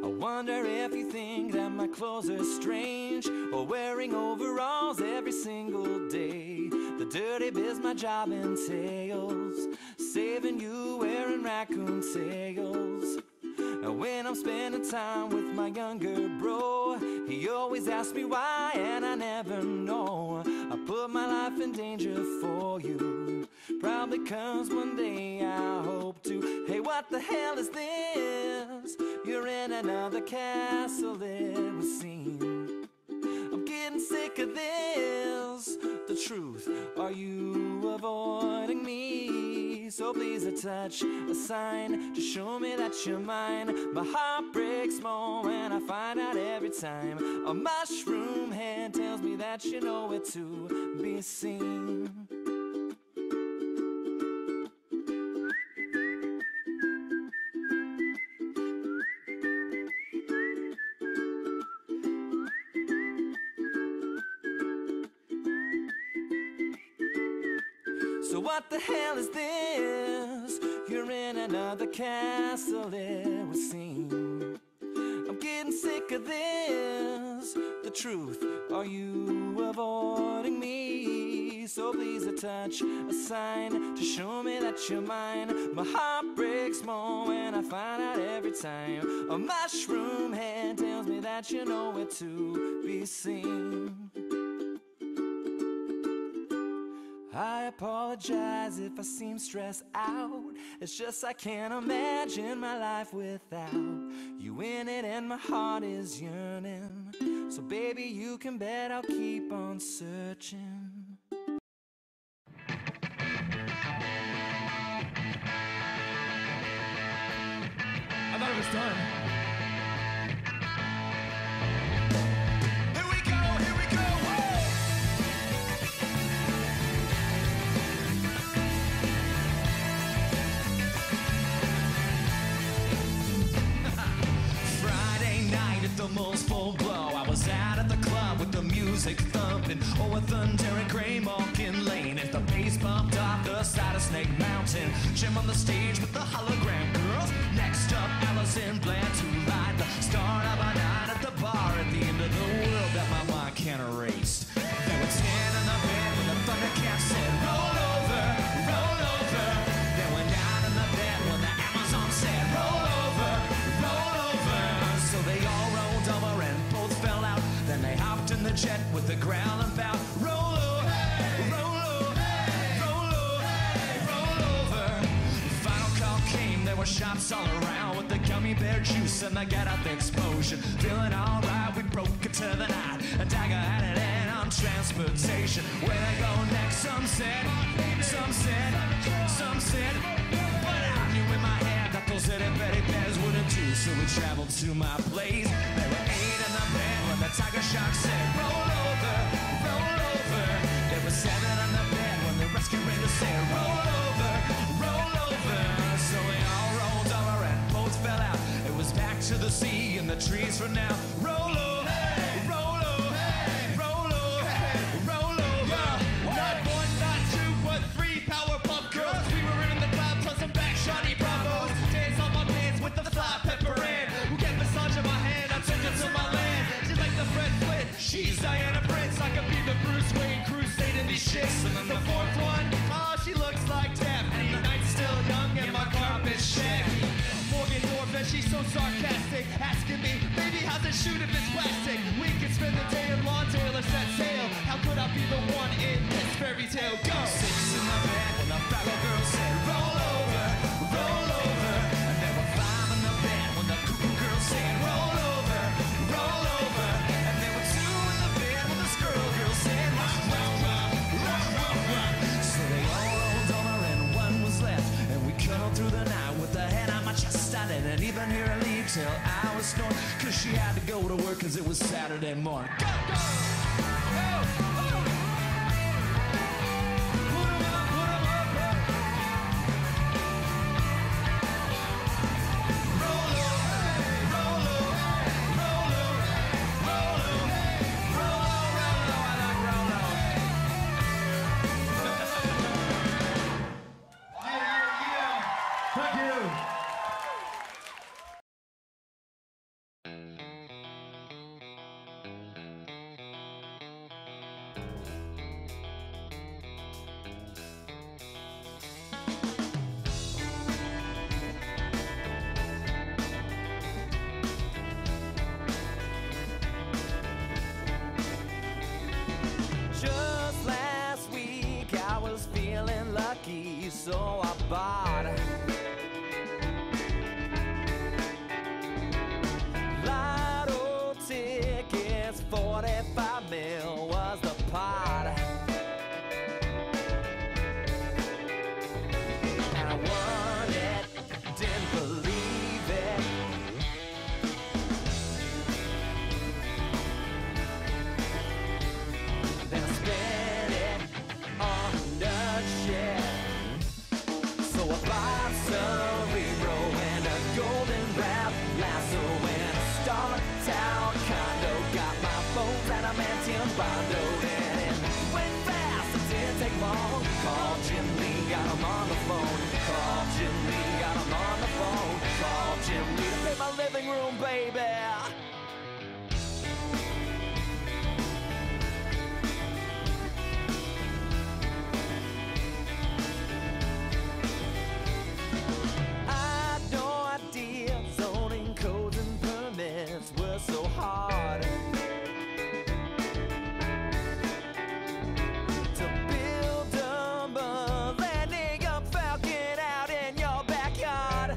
O: I wonder if you think that my clothes are strange, or wearing overalls every single day. The dirty biz my job entails, saving you wearing raccoon tails. And when I'm spending time with my younger bro, he always asks me why, and I never know. I put my life in danger for you, probably 'cause one day I hope to. Hey, what the hell is this? You're in another castle, it would seem. I'm getting sick of this. The truth, are you avoiding me? So please a touch, a sign to show me that you're mine. My heart breaks more when I find out every time. A mushroom head tells me that you're nowhere to be seen. So what the hell is this? You're in another castle, it would seem. I'm getting sick of this. The truth, are you avoiding me? So please a touch, a sign to show me that you're mine. My heart breaks more when I find out every time. A mushroom head tells me that you're nowhere to be seen. I apologize if I seem stressed out. It's just I can't imagine my life without you in it, and my heart is yearning. So baby, you can bet I'll keep on searching. I thought it was done. whipping over thunder and gray Malkin Lane. As the bass bumped off the side of Snake Mountain, Jim on the stage with the hologram girls. Next up, Allison Bland to light the start of a night at the bar at the end of the world that my mind can't erase. They were 10 in the bed when the Thundercats said, roll over, roll over. They were 9 in the bed when the Amazon said, roll over, roll over. So they all rolled over and both fell out. Then they hopped in the jet with the growl and bout, roll over, roll over, roll over, roll over. Final call came, there were shots all around with the gummy bear juice and the get up explosion. Feeling alright, we broke into the night. A dagger had it in on transportation. Where they go next, some said, some said, some said. But I knew in my head that those itty bitty bears wouldn't do. So we traveled to my place. There were 8 in the bed when the tiger shark said, roll over, roll over. There were 7 in the bed when the rescue rangers said, roll over, roll over. So we all rolled over and both fell out. It was back to the sea and the trees for now. Roll over, roll over, roll over, roll over.
P: Not 1, not 2, but 3 Powerpuff Girls. We were in the cloud plus some back shiny Bravos. Dance on my pants with the fly pepper in. Who get massage in my hand, I took her to my land. She's like the Fred Flint, she's Diana Prince. I could be the Bruce Wayne crusade in these shits. And then the 4th one, oh, she looks like Daphne. Night's still young and my carpet's shaggy. Morgan Dorfman, she's so sarcastic, asking me, baby, how's it shoot if it's plastic? We could spend the day in Lawn Taylor set sail. How could I be the one in this fairy tale? Go!
O: 6 in the bed when the fellow girl said, roll over, roll over. And there were 5 in the bed when the cuckoo girl said, roll over, roll over. And there were 2 in the bed when the squirrel girl said, rock, rock, rock, rock, rock, rock. So they all rolled over and 1 was left. And we cuddled through the night with the head on my chest. I didn't even hear her leave till I was snoring, cause she had to go to work cause it was Saturday morning. Go, go!
P: Thank you.
O: Just last week I was feeling lucky, so I bought lotto tickets. 45 mil was the pot, and I won it, didn't believe it. Then I spent it on nut shit. So I bought some Rebro and a golden wrap lasso and a Star Town condo. Got my phones and a Mantium Bondo in it. Went fast, it didn't take long. Called Jim Lee, got him on the phone. Called Jim Lee, got him on the phone. Called Jim Lee to pay my living room, baby. I had no idea zoning codes and permits were so hard to build a landing a Falcon out in your backyard.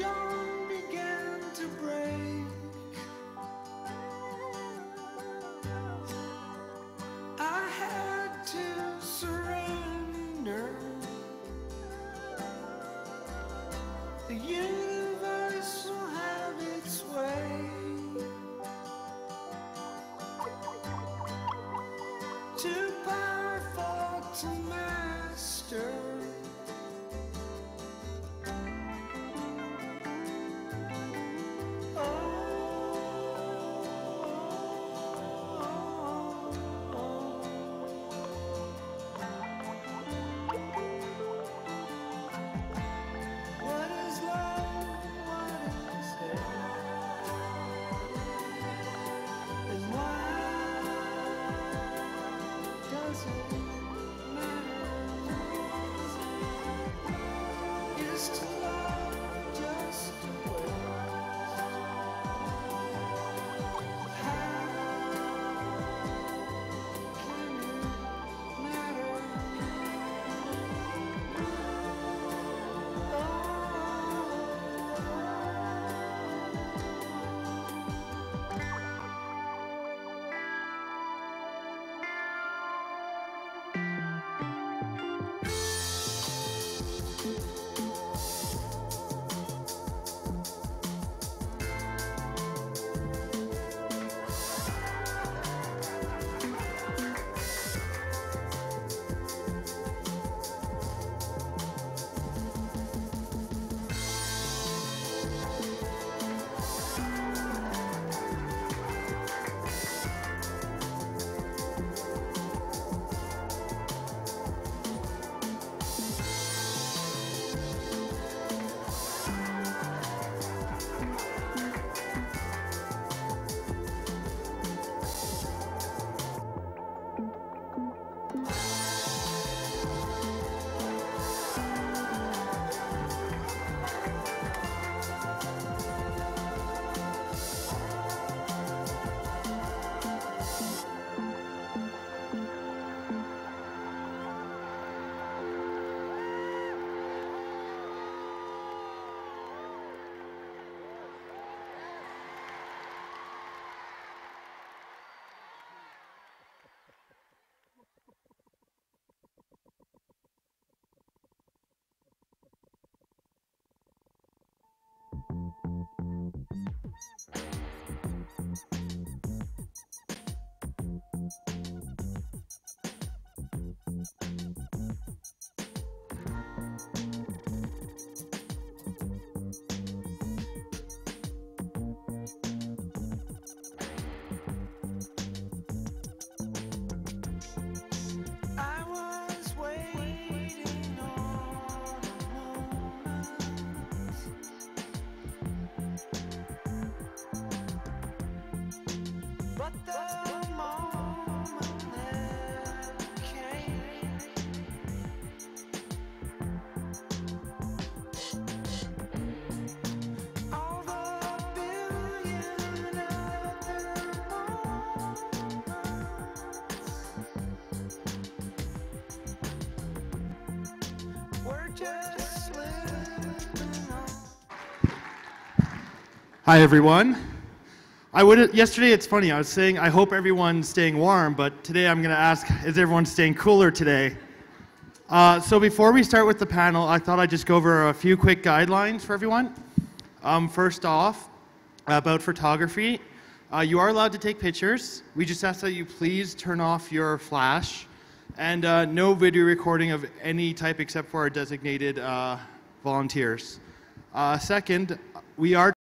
P: dawn began to break, I had to surrender. The universe will have its way. Too powerful to master. What is love? What is hate? And why does it matter? Is to love just a waste? How can it matter? I was waiting on a moment, but the moment never came. All the billion other moments we're just slipping on.
Q: Hi, everyone. Yesterday, it's funny, I was saying I hope everyone's staying warm, but today I'm going to ask, is everyone staying cooler today? So before we start with the panel, I thought I'd just go over a few quick guidelines for everyone. First off, about photography, you are allowed to take pictures. We just ask that you please turn off your flash, and no video recording of any type except for our designated volunteers. Second, we are